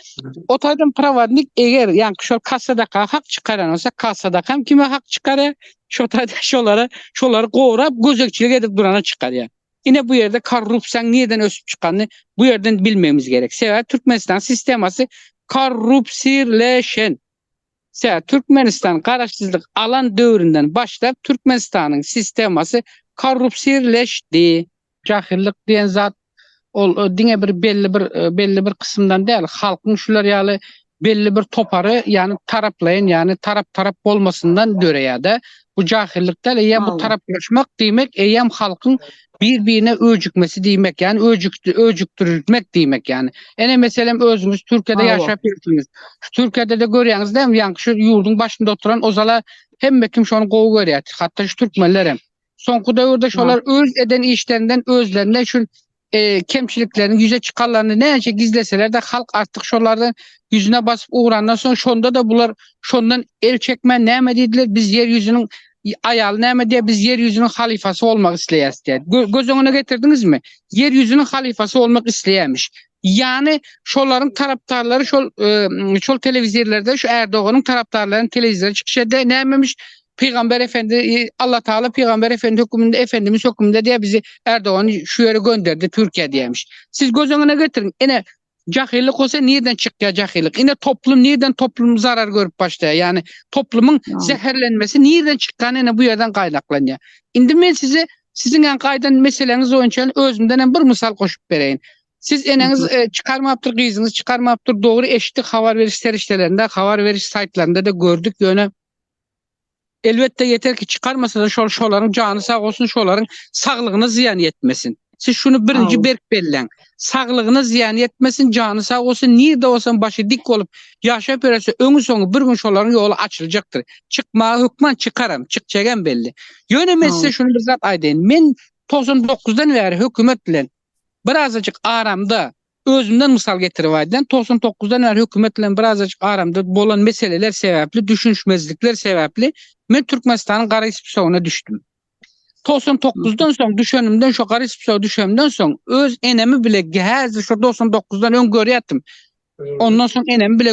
o taýdan provodnik eger ýanky şol kassadaka hak çykaran bolsa kassadaka hem kime hak çykar? Şo taýda şolary gowrap gözekçilik edip durana çykar ya. Ine bu yerde korrupsiýa niýeden ösüp çykany bu yerden bilmemiz gerek. Sebäbi Türkmenistan sistemasy korrupsiýleşen. Sebäbi Türkmenistan garaşsyzlyk alan döwründen başlap Türkmenistanyň sistemasy korrupsiýleşdi. Jahillik diýen zat ol diňe bir belli bir kısımdan değil halkyň şular ýaly belli bir topary yani taraplaýyn yani tarap bolmasından döreýär. Bu jahillikde ýa bu taraplaşmak diýmek eýem halkyň bir-birine öjükmesi diýmek yani öjüktürmek diýmek yani. Ene meselem özüňiz Türkiýede ýaşap ýursunuz. Türkiýede de görýäňiz däm ýa şu ýurdun başynda oturan ozala hemme kim şonu gowy görýär. Hatda şu türkmenler hem. Soňky döwürde şolar öz eden işlerinden özlerine şu kemçiliklerini yüze çıkarlarını neyse gizleseler de halk artık şolardan yüzüne basıp uğrandan sonra şonda da bular şondan el çekme näme dediler biz yeryüzünün ayal näme diye biz yeryüzünün halifası olmak isteýäs diye. Göz öňüne getirdiniz mi? Yeryüzünün halifası olmak isteýämiş. Yani şoların taraptarları şol televizörlerde şu Erdoğan'ın taraptarlarının televizyona çıkışında nämemiş? Peygamber Efendi Allah Teala Peygamber Efendi hükmünde Efendimiz hükmünde diye bizi Erdoğan şu yere gönderdi Türkiye diyemiş. Siz göz önüne getirin. Ene cahillik olsa nereden çıkıyor cahillik? Yine toplum zarar görüp başlıyor. Yani toplumun zehirlenmesi nereden çıkan bu yerden kaynaklanıyor. Şimdi ben sizin en kaydan meseleniz oyunçan özümden bir misal koşup vereyim. Siz eneniz çıkarmaptır kızınız çıkarmaptır doğru eşitlik haber veriş seriştelerinde haber veriş saytlarında da gördük yöne. Elbette yeter ki çıkarmasa da şoların canı sağ olsun şoların sağlığına ziyan etmesin. Siz şunu birinci berk bellen. Sağlığına ziyan etmesin, canı sağ olsun, nerede olsan başı dik olup yaşayıp öylese öňü soňy bir gün şoların yolu açılacaktır. Çıkma hükman çıkaram, çıkçagan belli. Yöne men size şunu bir zat aýdaýyn. Men 99'dan beri hökümet bilen birazcık aramda özümden misal getirip aýdan. 99'dan beri hökümet bilen birazcık aramda bolan meseleler sebäpli, düşünşmezlikler sebäpli men Türkmenistanyň gara ispsogyna düşdüm. 99'dan soň düşenimden şu gara ispsogy düşemden soň öz enemi bile häzir şu 99'dan ön görýärdim. Ondan soň enemi bile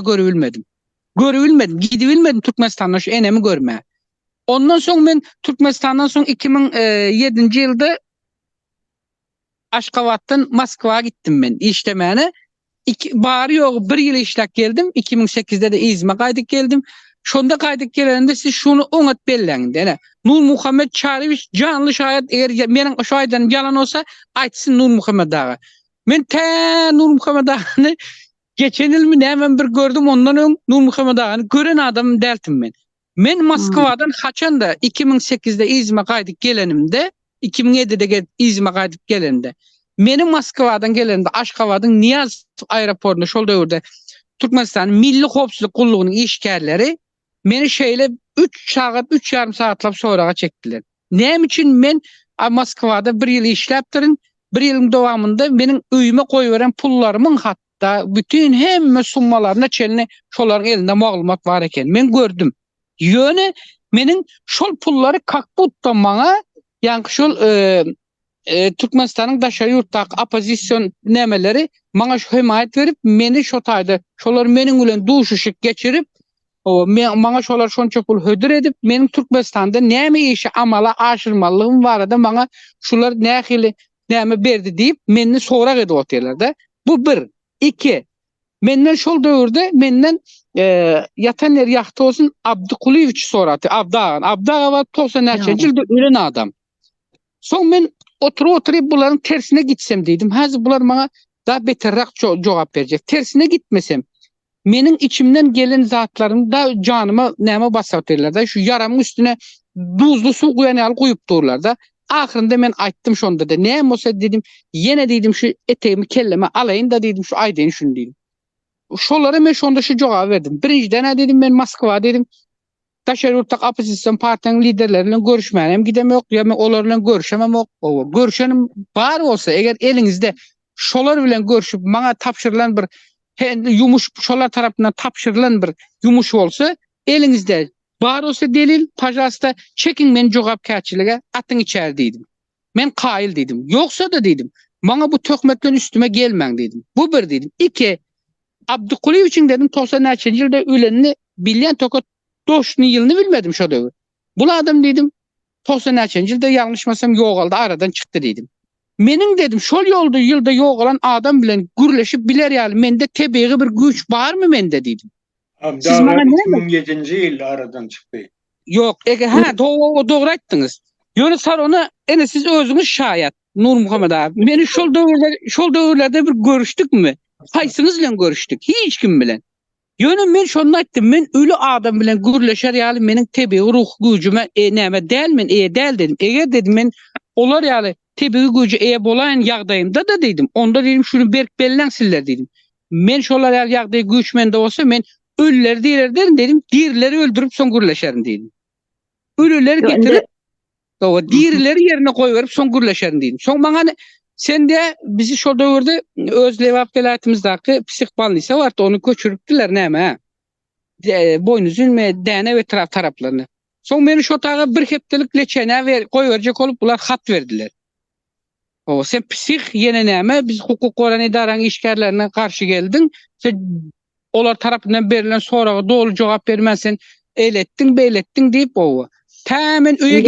görübilmedim. Gidibilmedim Türkmenistan'a şu enemi görmeye. Ondan soň men Türkmenistan'dan soň 2007-nji ýylda Aşgabatdan Moskwa'ya gittim men işlemene. Bari ýok bir ýyl işläp geldim. 2008'de de İzmir'e gaýdyp geldim. Şonda gaýdyp gelende siz şunu oňat belleňdi. Nur Muhammed Çarıviç canlı şahit eger meniň şu aýdan yalan olsa aýtsyn Nur Muhammed ağa. Men Nur Muhammed ağany geçen ýyl mi nämen bir gördüm ondan öň Nur Muhammed ağany gören adam dältim men. Men Moskwadan haçanda 2008'de İzmir'e gaýdyp gelenimde 2007'de İzmir'e gaýdyp gelenimde meni Moskwadan gelenimde Aşgabat'ın Niyaz aeroportuna şol döwürde Türkmenistan Milli Howpsuzlyk Gullugynyň işgärleri meni şeýle 3,5 saatlap sorağa çekdiler. Näme üçin men Moskwada bir ýyl işläpdirin, bir ýylyň dowamında meniň öýüme goýberen pullarymyň hatda bütün hemme summalaryna çelini şolaryň elinde maglumat bar eken men gördüm. Ýöne meniň şol pullary kakbutdan maňa ýa-ni şol Türkmenistanyň daşary ýurtdaky opozisiýon nämeleri maňa şu himayet berip meni şo taýda şolar meniň bilen duşuşyk geçirip maňa şolar şonça pul hödür edip meniň Türkmenistanda näme işi amala aşyrmalygym barada maňa şular nähili näme berdi diýip meni sorak edip oturýarlar da. Bu bir. 2. Menden şol döwürde menden yatan yer ýakty olsun Abdukuliýewiç soraty. Abdağa 90-njy ýylda ölen adam. Soň men oturup buların tersine gitsem diýdim. Häzir bular maňa daha beterrak jogap berjek. Tersine gitmesem menin içimden gelen zatlarım da canıma näme basatyrlar da şu yaramın üstüne duzlu su goýup durlar da. Ahyrynda men aýtdym şonda da näme bolsa dedim, ýene dedim şu eteğimi kelleme alaýyn da dedim şu aýdaýyn şunu dedim. Şolara men şonda şu jogap berdim. Birinjiden dedim men Moskwa dedim. Daşary ýurtdaky opozisiýon partiýanyň liderleriyle görüşmänem gidemok, ýa men olar bilen görüşemem. Görüşenim bar bolsa eger eliňizde şolar bilen görüşüp maňa tapşyrylan bir yumuş şolar tarapyndan tapşyrylan bir yumuş bolsa eliňizde bar bolsa delil pajasta çekin men jogapkärçilige atyň içer diýdim. Men qaýyl diýdim. Ýoksa da diýdim. Maňa bu töhmetden üstüme gelmeň diýdim. Bu bir diýdim. 2. Abdukuliýewiçiň dedim 90-njy ýylda ölenini bilýän tokat doşny ýylyny bilmedim şo döwür. Bu adam dedim 90-njy ýylda ýalňyşmasam ýogaldy aradan çykdy dedim. Meniň dedim şol ýylda ýogalan adam bilen gürleşip biler ýaly mende tebiği bir güç barmy mende dedim. Siz maňa 2007-nji ýylda aradan çykdy. Ýok, dogry aýtdyňyz. Ýöne sar ona ene siz özüňiz şaýat Nur Muhammed abi. Meni şol döwürlerde bir görüşdükmi? Haýsyňyz bilen görüşdük? Hiç kim bilen. Ýöne men şonu aýtdym, men ölü adam bilen gürleşer ýaly meniň tebiği ruh güýjüme näme dälmen, däl dedim. Eger dedim men olar ýaly tebiği güýje bolaýan ýagdaýymda da dedim. Onda dedim şunu berk belleňsizler dedim. Men şolar ýaly ýagdaý güýçmende bolsa men ölüleri diýerler dedim. Dirileri öldürüp soň gürleşerim dedim. Ölüleri getirip dirileri ýerine goýup soň gürleşerim dedim. Soň maňa sen de bizi şol döwürde öz lewap velayatymyzdaky psixbalnisa bardy, onu köçürüpdiler näme? Boynuzun me däne we taraplaryny. Son meni şu tağa bir heptelik leçene ver koyverjek olup bular hat verdiler. O sen psih yene näme biz hukuk goran idaran işgärlerine karşı geldin. Sen olar tarapından berilen soraga dolu jogap bermezsen elettin beylettin deyip o. Tämen öýe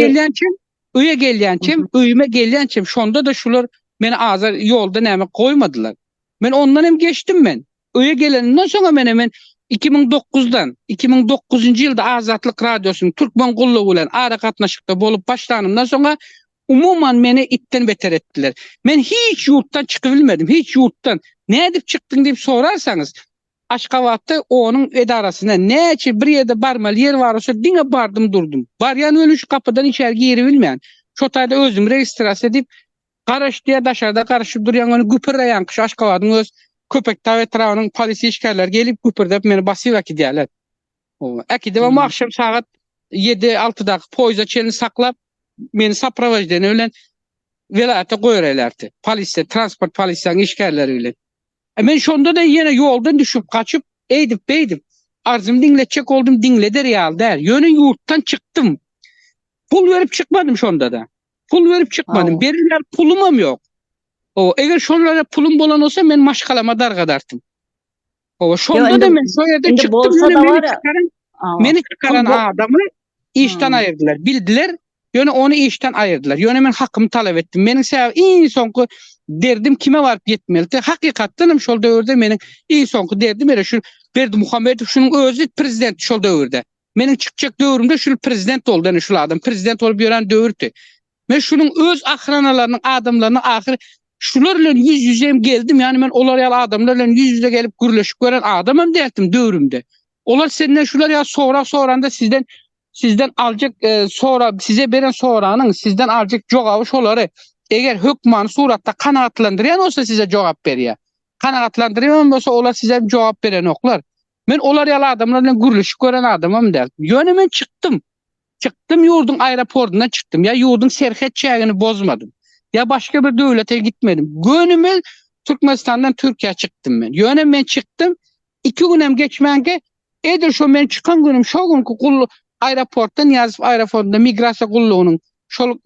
gelýänçem, öýüme gelýänçem şonda da şular meni azar ýolda näme koymadylar. Men ondan hem geçtim men. Öýe gelenden soňra men 2009'dan 2009-njy ýylda Azatlyk radiosynyň Türkmen gullugy bilen ara gatnaşykda bolup başlanymdan soňra umuman meni itten beter ettiler. Men hiç yurttan çıkıp bilmedim. Hiç yurttan. Ne edip çıktın deyip sorarsanız Aşgabatda onun edarasına neçe bir yerde barmal yer var olsa dine bardım durdum. Baryan ölüş kapıdan içeri geri bilmeyen. Şotayda özüm registrasyon edip Karaş diye daşarda karışıp duruyan onu güpürreyen kış Aşgabat'ın öz köpek tavetravının polisi işgaller gelip güpürdep beni basıyor akidiyalar. Akide ama akşam saat 7-6'da poyza çelini saklap meni sapravajdan ölen velayete koyurlardı. Polise, transport polisinin işgalleri men şonda da yine yoldan düşüp kaçıp eydip beydip arzım dinletecek oldum dinleder ya der. Yönün yurttan çıktım. Pul verip çıkmadım şonda da. Pul verip çıkmadım. Beriler pulumam yok. O eğer şonlara pulum bolan olsa men maşkalama dargadartım. O şonda da men soyada çıktım. Meni çıkaran adamı işten ayırdılar. Bildiler. Yöne onu işten ayırdılar. Yöne men hakkımı talep ettim. Menin sebep en sonku derdim kime varıp yetmeli. Hakikatten şol dövrde menin en sonku derdim era şu Berdi Muhammed şunun özü prezident şol dövrde. Menin çıkacak dövrümde şu prezident oldu. Yani şu adam prezident olup gören dövürdü. Men şunun öz akranalarının adamlarının ahir şularla yüz yüzeyim geldim. Yani men olar yal adamlarla yüz yüze gelip gürleşip gören adamım derdim dövrümde. Olar seninle şular ya sonra sizden alacak sonra size beren soranın sizden alacak jogabı şolary eger hökman suratda kanaatlandyran olsa size jogap berýär. Kanaatlandyran bolsa olar size jogap beren oklar. Men olar ýaly adamlar bilen gürleşip gören adamam der. Ýöne men çıktım. Çıktım yurdun aeroportundan çıktım. Ya yurdun serhet çägini bozmadım. Ya başka bir döwlete gitmedim. Gönüme Türkmenistandan Türkiye çıktım men. Ýöne men çıktım. 2 günem geçmänge edir şo men çıkan günüm şo gün aeroportdan yazıp aeroportda migrasiya gulluğunun şol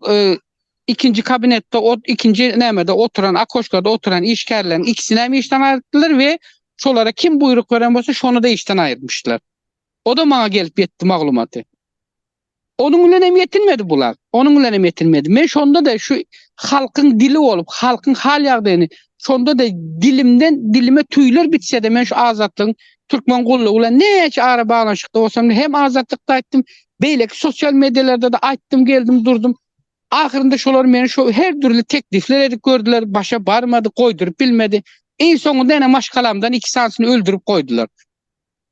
ikinci kabinette o ikinci nämede oturan akoşkada oturan işgärlerin ikisini mi işten ayırttılar ve şolara kim buyruk veren bolsa şonu da işten ayırmışlar. O da bana gelip yetti maglumatı. Onun bilen hem yetinmedi bular. Onun bilen hem yetinmedi. Men şonda da şu halkın dili olup halkın hal ýagdaýyny şonda da dilime tüýler bitse de men şu azatlığın Türkmen gulluğu bilen neçe ara bağlanşykda bolsam hem azatlıkda aýtdym, beýleki sosial medialarda da aýtdym, geldim, durdum. Ahirinde şolar meni şu her türlü teklifler edip gördüler, başa barmadı, koydurup bilmedi. En sonunda ene maşkalamdan 2 sansını öldürüp koydular.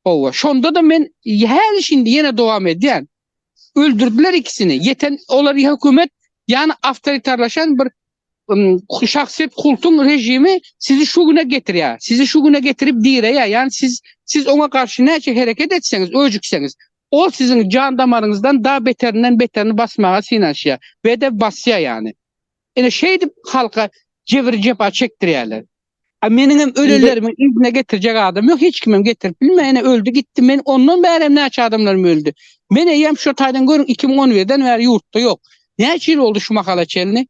Owa şonda da men her şimdi yine devam edýän. Öldürdüler ikisini. Yeten olar hökümet yani avtoritarlaşan bir şahsiyet kultun rejimi sizi şu güne getirýär. Sizi şu güne getirip diýär. Yani siz ona karşı näçe hareket etseniz, öjükseniz o sizin can damarınızdan daha beterini basmağa sinaşya ve de basya yani. Yani şeydi halka cevir cepa çektirýärler. Menim ölülerimi ibne getirecek adam yok. Hiç kimim getirip bilmeyene öldü gitti. Men ondan bärem näçe adamlarım öldü. Men eýem şu taýdan görün 2011'den beri yurtda yok. Näçe ýyl oldu şu makala çelini?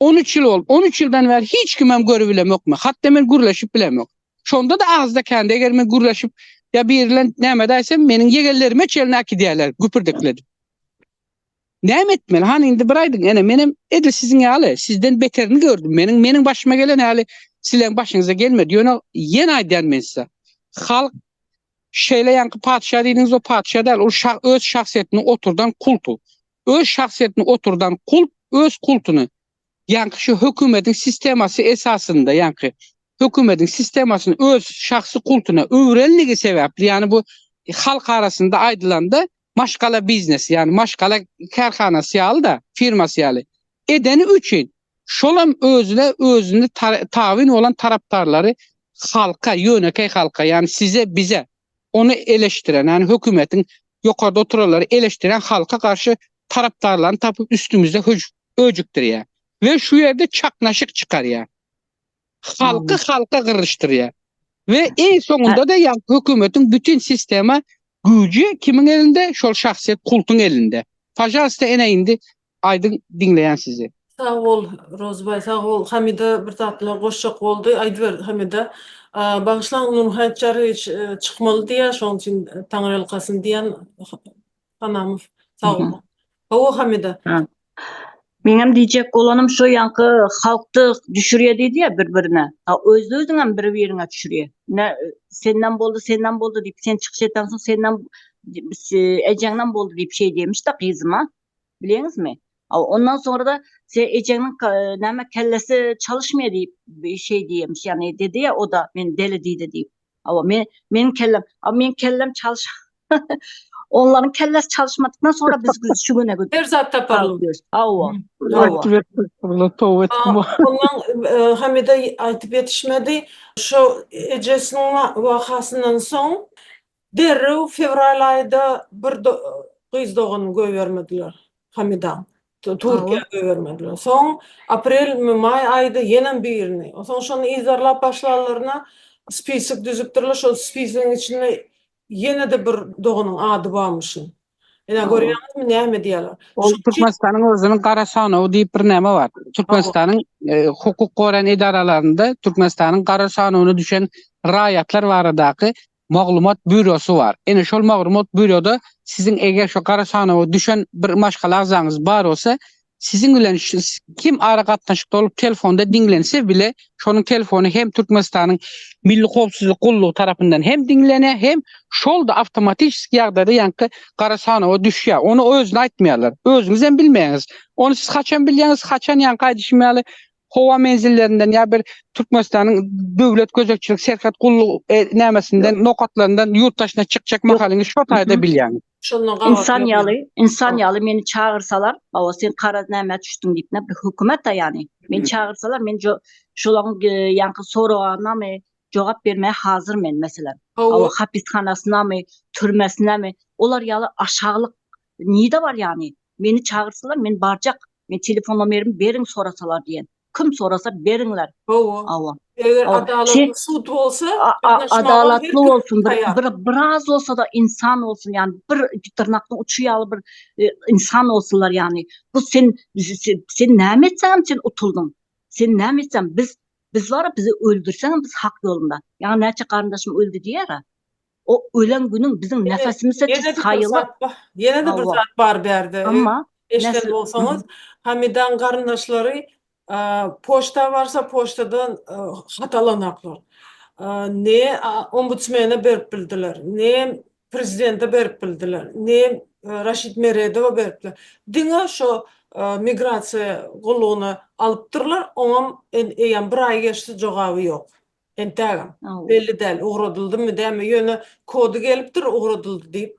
13 yıl oldu. 13 yıldan beri hiç kimim görüp bilem yokma. Hatta men gürleşip bilem yok. Şonda da azda kendi eger men gürleşip ya birilen näme daýsam meniň yegellerime çelini akidiýärler, güpürdekledim. Näme etmeli? Hani indi bir aýdyň, ene menim edi sizin ýaly, sizden beterini gördüm. Meniň başyma gelen ýaly silen başyňyza gelmedi. Ýöne ýene aýdýan men size. Halk şeýle ýanky padşah diýdiňiz o padşah däl, o öz şahsiýetini oturdan kultu. Öz şahsiýetini oturdan kult, öz kultuny ýanky şu hökümetin sistemasy esasında ýanky hökümetin sistemasyny öz şahsy kultuna öwrenligi sebäpli ýani bu halk arasında aýdylanda maşgala biznes ýani maşgala karhanasy ýaly firmasy ýaly edeni üçin şolam özüne tawin olan taraptarlary halka ýönekay halka ýani size bize onu eleştiren ýani hökümetin ýokarda oturarlary eleştiren halka karşı taraptarlaryny tapıp üstümizde öjükdirýär ve şu yerde çaknaşık çıkarýar. Halka gırıştırıyor. Ve en sonunda da yani hükümetin bütün sistema gücü kimin elinde? Şol şahsiyet kultun elinde. Fajalsta ene indi aydın dinleyen sizi. Sağ ol Rozbay, sağ ol. Hamida bir tatlı goşçak oldu. Aydıver Hamida. Bağışlan Nurhan Çarı hiç çıkmalı diye, şoň için Taňry ýalkasyn diýen hanamyz. Sağ ol. O Hamida. Meňem diýjek bolanym şu ýanky halkdy düşürýär diýdi ýa bir-birine. Özüňem bir-birine düşürýär. Ne senden boldy diýip sen çykşetan soň senden ejeňden boldy diýip şey demiş da gyzyma. Bileňizmi? Ondan sonra da sen ejeňiň näme kellesi çalışmıyor diýip bir şey diýmiş. Yani dedi ya o da men deli diýdi diýip. Meň kellem çalış. Onların kellesi çalışmadıktan sonra biz şu güne Her zat taparlı. Ondan Hamida aytyp yetişmedi. Şu ejesiniň wakasyndan soň derrew fevral aýda bir gyz dogany göbermediler Hamida. Türkiýe göbermediler. Soň aprel may aýda ýene birini. Soň şonu izarlap başlarlaryna spisik düzüpdirler. Şol spisigiň içinde ýene de bir doganyň ady barmyşyn. Ene görýäňizmi näme diýerler? Ol Türkmenistanyň özüniň Garasanow diýip bir näme bar. Türkmenistanyň hukuk goran idaralarynda Türkmenistanyň Garasanowyna düşen raýatlar baradaky maglumat bürosu var. Ene şol maglumat büroda sizin eger şu Garasanowa düşen bir maşgala agzaňyz bar bolsa, sizin bilen kim ara gatnaşykda olup telefonda dinlense bile şonun telefonu hem Türkmenistanyň Milli Howpsuzlyk Gullugy tarapyndan hem dinlene hem şol da awtomatik ýagdaýda ýanky Garasanowa düşýär. Onu özüne aýtmaýarlar. Özüňiz hem bilmeýäňiz. Onu siz haçan bilýäňiz, haçan ýanky aýdyşmaly howa menzillerinden ya bir Türkmenistanyň döwlet gözekçilik serhat gullugy nämesinden nokatlarından ýurtdaşyna çykjak makalyňy şo taýda bilýäňiz. İnsan ýaly meni çağırsalar, "Baba sen kara näme düşdüň" diýip bir hökümet da yani. Meni çağırsalar, men şolaň ýanky soraganamy jogap bermeye hazır men mesela. Hapishanasynamy, türmesinämi, olar ýaly aşağılık niýde var yani. Meni çağırsalar, men barjak. Men telefon numerimi berin sorasalar diýen. Kim sorasa beriňler. Eger adalatly sud bolsa, adalatly bolsun, biraz olsa da insan olsun yani bir tırnakly uçu ýaly bir insan olsunlar yani. Bu sen näme etsen sen utuldun. Sen näme etsen biz var bizi öldürsen biz hak yolunda. Yani näçe garyndaşym öldü diýär. O ölen günün bizim nefesimize sayılar. Ýene de bir zat bar berdi. Ama eşitler bolsaňyz, Hamidan garyndaşlary poçta varsa poçtadan hatalanaklar. Ne ombudsmana berip bildiler, ne prezidente berip bildiler, ne Raşid Meredowa beripdiler. Diňe şo migrasiýa gullugyny alypdyrlar, oňam eýen bir aý geçdi jogaby ýok. Entägem belli däl, ugradyldymy däme ýöne kody gelipdir, ugradyldy diýip.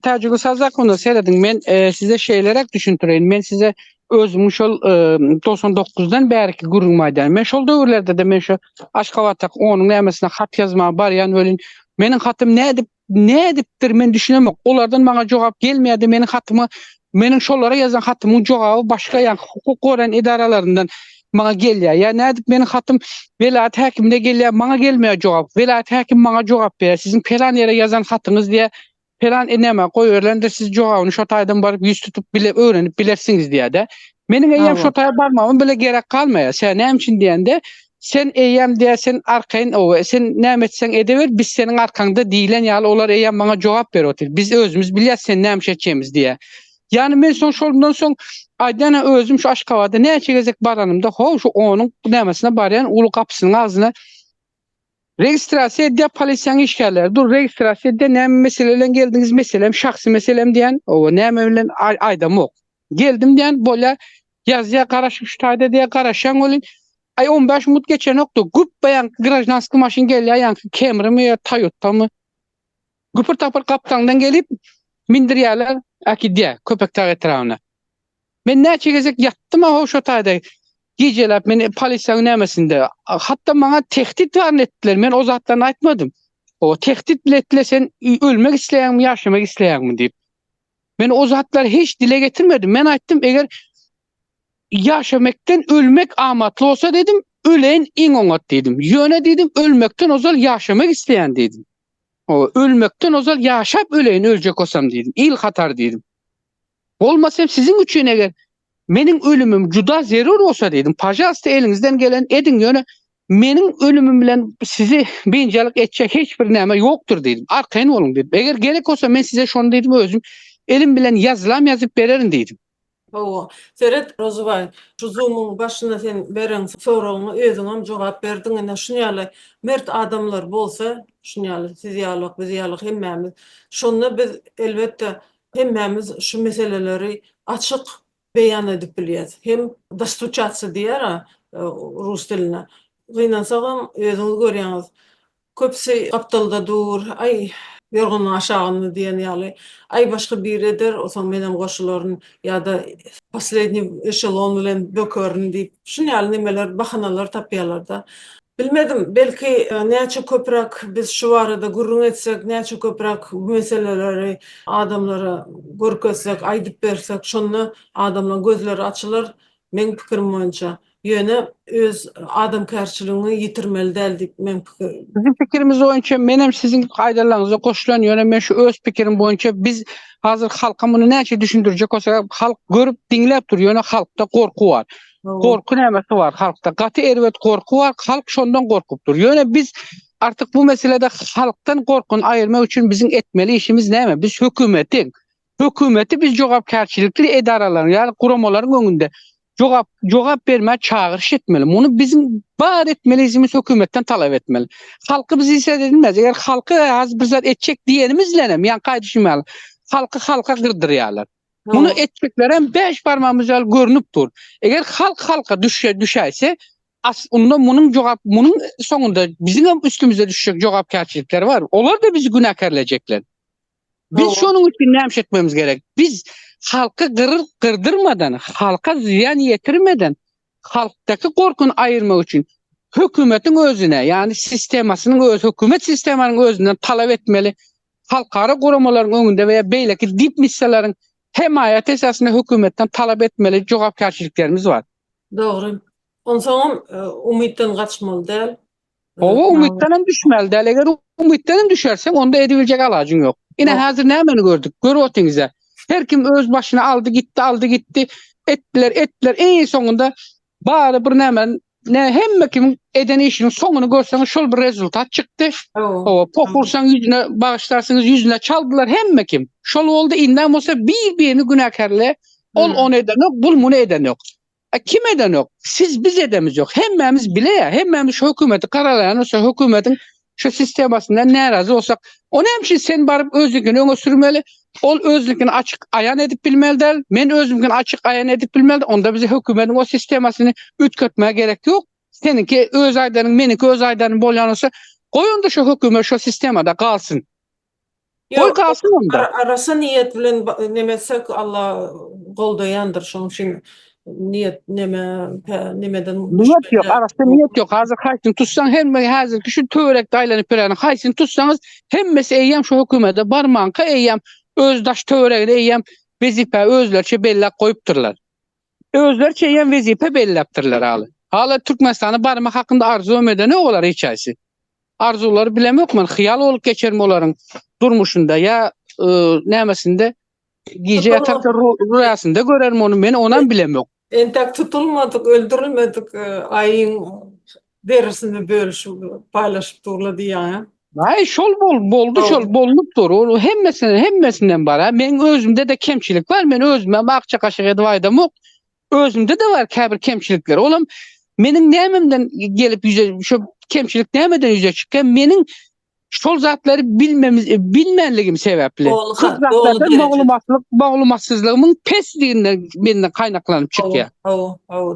Täjrübe sazak onu seyrediň. Men size şeýlerek düşündireyim. Men size özüm şol 99-dan bärki gurrun maýdan. Men şol döwürlerde de men şu Aşgabatda onuň nämesine hat ýazma barýan ölün. Meniň hatym nädipdir men düşünemek. Olardan maňa jogap gelmeýärdi. Meniň hatymy, meniň şolara ýazan hatymyň jogaby başga ýa hukuk goran idaralaryndan maňa gelýär. Ya nädip meniň hatym velayat häkimine gelýär, maňa gelmeýär jogap. Velayat häkim maňa jogap berýär. Sizin pelan ýere ýazan hatyňyz diýe pelan näme goýberler siz jogabyny şo taýdan baryp ýüz tutup bile öğrenip bilersiňiz diýär de. Meniň eýem şo taýa barmagym bile gerek kalmaýar. Sen näme üçin diýende sen eýem diýär, sen arkaýyn sen näme etseň edeber, biz seniň arkaňda diýilen ýaly olar eýem maňa jogap berýär. Biz özümüz bilýär sen näme etjegimiz diýär. Yani men şolundan soň aýdana özüm şu Aşgabatda näçe gezek baranymda şu onuň nämesine barýan ulu kapysynyň agzyna registrasiýa edýär polisiýanyň işgärleri. Dur registrasiýa edýär, näme meselelen geldiňiz, meselem şahsy meselem diýen, näme bilen aýdam ok. Geldim diýen, bolýar ýazýa garaşyk şu taýda diýe garaşan bolyn. Ay 15 minut geçen okdy. Gup bayan grajdanski maşyn gelýär, ýa-ni Camrymy, Toyota'my. Gupur tapır kaptandan gelip mindirýärler, akidiýär, köpek tag etrawyna. Men näçe gezek ýatdym şo taýda. Geceläp meni polisiýanyň nämesinde hatda maňa tehdit etdiler. Men o zatdan aýtmadym. O tehdit biletler sen ölmek isleýärmi, ýaşamak isleýärmi diýip. Men o zatlar hiç dile getirmedim. Men aýtdym eger ýaşamakdan ölmek amatly bolsa dedim, ölen iň oňat dedim. Ýöne dedim, ölmekden ozal ýaşamak isleýän dedim. O ölmekten ozal yaşap öleyin ölecek olsam dedim. İl hatar dedim. Olmasam sizin üçün eğer menin ölümüm juda zerur olsa dedim. Pajasta elinizden gelen edin yöne menin ölümüm bilen sizi bencillik edecek hiçbir näme yoktur dedim. Arkayın olun dedim. Eğer gerek olsa men size şonu dedim özüm elim bilen yazılam yazıp bererin dedim. O Seret Rozubay, şu Zoom'un başına sen beren soruğunu özüňem jogap berdiň ene şunýaly mert adamlar bolsa, şunýaly siz ýalyk, biz ýalyk hemmämiz. Şonu biz elbetde hemmämiz şu meseleleri açyk beýan edip bilýäs. Hem dostучаться diýär rus diline. Gynansaňam özüňiz görýäňiz. Köpsi aptalda dur, ay yorgun aşağını diyen ýaly, ay başka bir eder, o zaman menem goşularyn ya da последний эшелон bilen bökerin diýip, şunýaly nimeler, bahanalar tapýarlar da. Bilmedim, belki näçe köprak biz şu arada gurrun etsek, näçe köprak bu meseleleri adamlara görkezsek, aýdyp bersek, şonu adamlaryň gözleri açylar. Men pikirim boýunça ýöne öz adamkärçiligini ýitirmeli däl diýip men pikir. Bizim fikrimiz boýunça menem sizin gaýdalaryňyza goşulan ýöne men şu öz pikirim boýunça biz hazır halka muny näçe düşündirjek olsak halk görüp diňläp dur ýöne halkda korku bar. Korku nämesi bar halkda? Gaty erwet korku bar, halk şondan gorkupdur. Ýöne biz artık bu meselede halktan korkun aýyrmak üçin bizim etmeli işimiz näme? Biz hökümeti biz jogapkärçilikli edaralaryň ýa-ni guramalaryň öňünde jogap berme çağırış etmeli. Bunu bizim bar etmeliyiz, hökümetten talep etmeli. Halkı biz ise edilmez. Eğer halkı az bir zat etçek diyenimizlenem, yani kaydışmalı. Halka gırdıryalar. Bunu etçeklerden 5 parmağımız görünüp dur. Eğer halka düşerse aslında bunun sonunda bizim üstümüze düşecek jogapkärçilikler var. Onlar da bizi günahkarlayacaklar. Biz şunun için ne etmemiz gerek? Biz halka kırdırmadan, halka ziyan yetirmeden, halktaki korkun ayırmak için hükümetin özüne, yani hükümet sisteminin özünden talep etmeli. Halkara guramaların önünde veya beyleki dip misselerin hemayet esasında hükümetten talep etmeli jogapkärçiliklerimiz var. Doğru. Onsoň umytdan gaçmaly däl. O umytdan düşmeli däl. Eger umytdan düşersen onda edibiljek alagyň ýok. Ine hazır nämeni gördük? Görüp otyňyza. Her kim öz başına aldı gitti. Ettiler. En sonunda bari bir hemme kim eden işinin sonunu görseňiz şol bir rezultat çykdy. O pokursan yüzüne bağışlarsınız yüzüne çaldılar hemme kim. Şol oldu inden bolsa bir-birini günahkarla on eden yok, bul bunu eden yok. Kim eden yok? Biz edemiz yok. Hemmemiz bile ya. Hemmemiz şu hükümeti karalayan olsa hükümetin şu sistemasından narazı olsak o hemşi sen barıp özlükünü öňe sürmeli. Ol özlükünü açık ayan edip bilmelidir. Men özlükünü açık ayan edip bilmelidir. Onda bize hükümetin o sistemasını ütkötmeye gerek yok. Seninki öz aydanın, meniki öz aydanın bolyan olsa koyun da şu hükümet şu sistemada kalsın. Koy kalsın onda. Arasa niyet bilen nemesek Allah goldayandır şoň için niyet nemeden Niyet yok. Arasında niyet yok. Hazır haysın tutsan hazır ki şu törekde aylanyp bereni haysın tutsanız hemmesi eýýäm şu hükümete barmanka eýýäm özdaş törekde eýýäm wezipe özlerçe bellek goýupdyrlar. Özlerçe eýýäm wezipe bellepdirler haly. Hala Türkmenistany barmak hakynda arzu emeden ne olar hiçaysi. Arzulary bilemokman, hyýal bolup geçermi olaryň durmuşunda ya nämesinde gije yatakta rüýasynda görermi onu men onan bilemok. Entek tutulmadık, öldürülmedik, ayın derisini bölüşüp paylaşıp durladı ya. Ay şol boldu şol bolunup dur. O hemmesinden bar. Men özümde de kemçilik var. Men özüme akça kaşık edip aýdamok. Özümde de var käbir kemçilikler. Olam menin nämemden gelip şu kemçilik nämeden yüze çykkan menin şol zatlary bilmenligim sebäpli. Maglumatsızlygymyň pesliginden menden kaynaklanıp çykýar.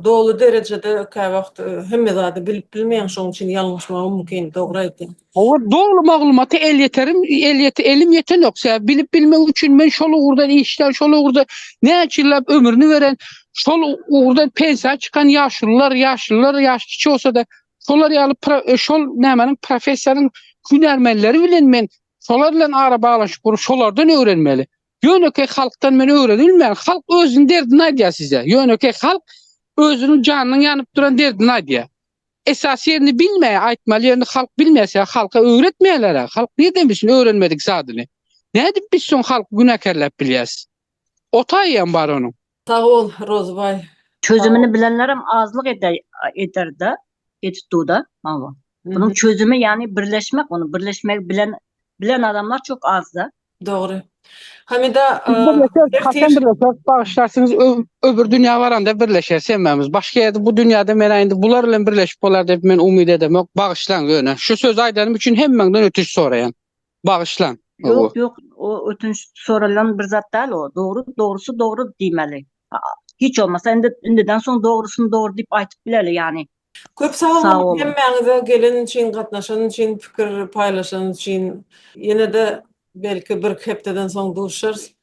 Dolu derecede käbir wagt hemme zady bilip bilmeýän şoň üçin ýalňyşmagy mümkin, dogry aýtdym. O dolu maglumaty elim ýeten ýoksa bilip bilmek üçin men şol ugurdan işler, şol ugurda näçilläp ömrüni beren, şol ugurda pensiýa çykan ýaşlyçy bolsa da şolar ýaly şol nämenin professiýanyň hünärmenleri bilen men şolar bilen ara bağlaşyp şolardan öwrenmeli. Ýönöke halktan men öwrenilmän. Halk özüniň derdini aýdýar size. Ýönöke halk özünün canının yanıp duran derdini aýdýar. esas yerini bilmeýe, aýtmaly ýerini halk bilmese, halka öwretmeýärler. Halk nerden bilsin öwrenmedik zadyny. Nädip biz şoň halk günakarlap bilýäs? Otaýan bar onuň. Sağ ol Rozbay. Çözümünü bilenlerim azlık eder de, etittu da. Ama. Bunun çözümü yani birleşmek, onu birleşmek bilen adamlar çok az da. Doğru. Hamida Hasan birleşer, bağışlarsınız öbür dünýä baranda birleşer semmemiz. Başka ýerde bu dünýäde men indi bular bilen birleşip bolar dep men umyd edemek. Bağışlan öne. Şu söz aýdanym üçin hemmeňden ötüş soraýan. Bağışlan. Yok yok, o ötünç soralan bir zat değil o. Doğrusu doğru diýmeli. Hiç olmasa indiden soň doğrusunu doğru diýip aýtyp bileli yani. köp Sağ sağ olun. olun. Hemmeňize gelen için, gatnaşan için, pikir paýlaşan için. Ýene de belki bir hepdeden soň duşarys.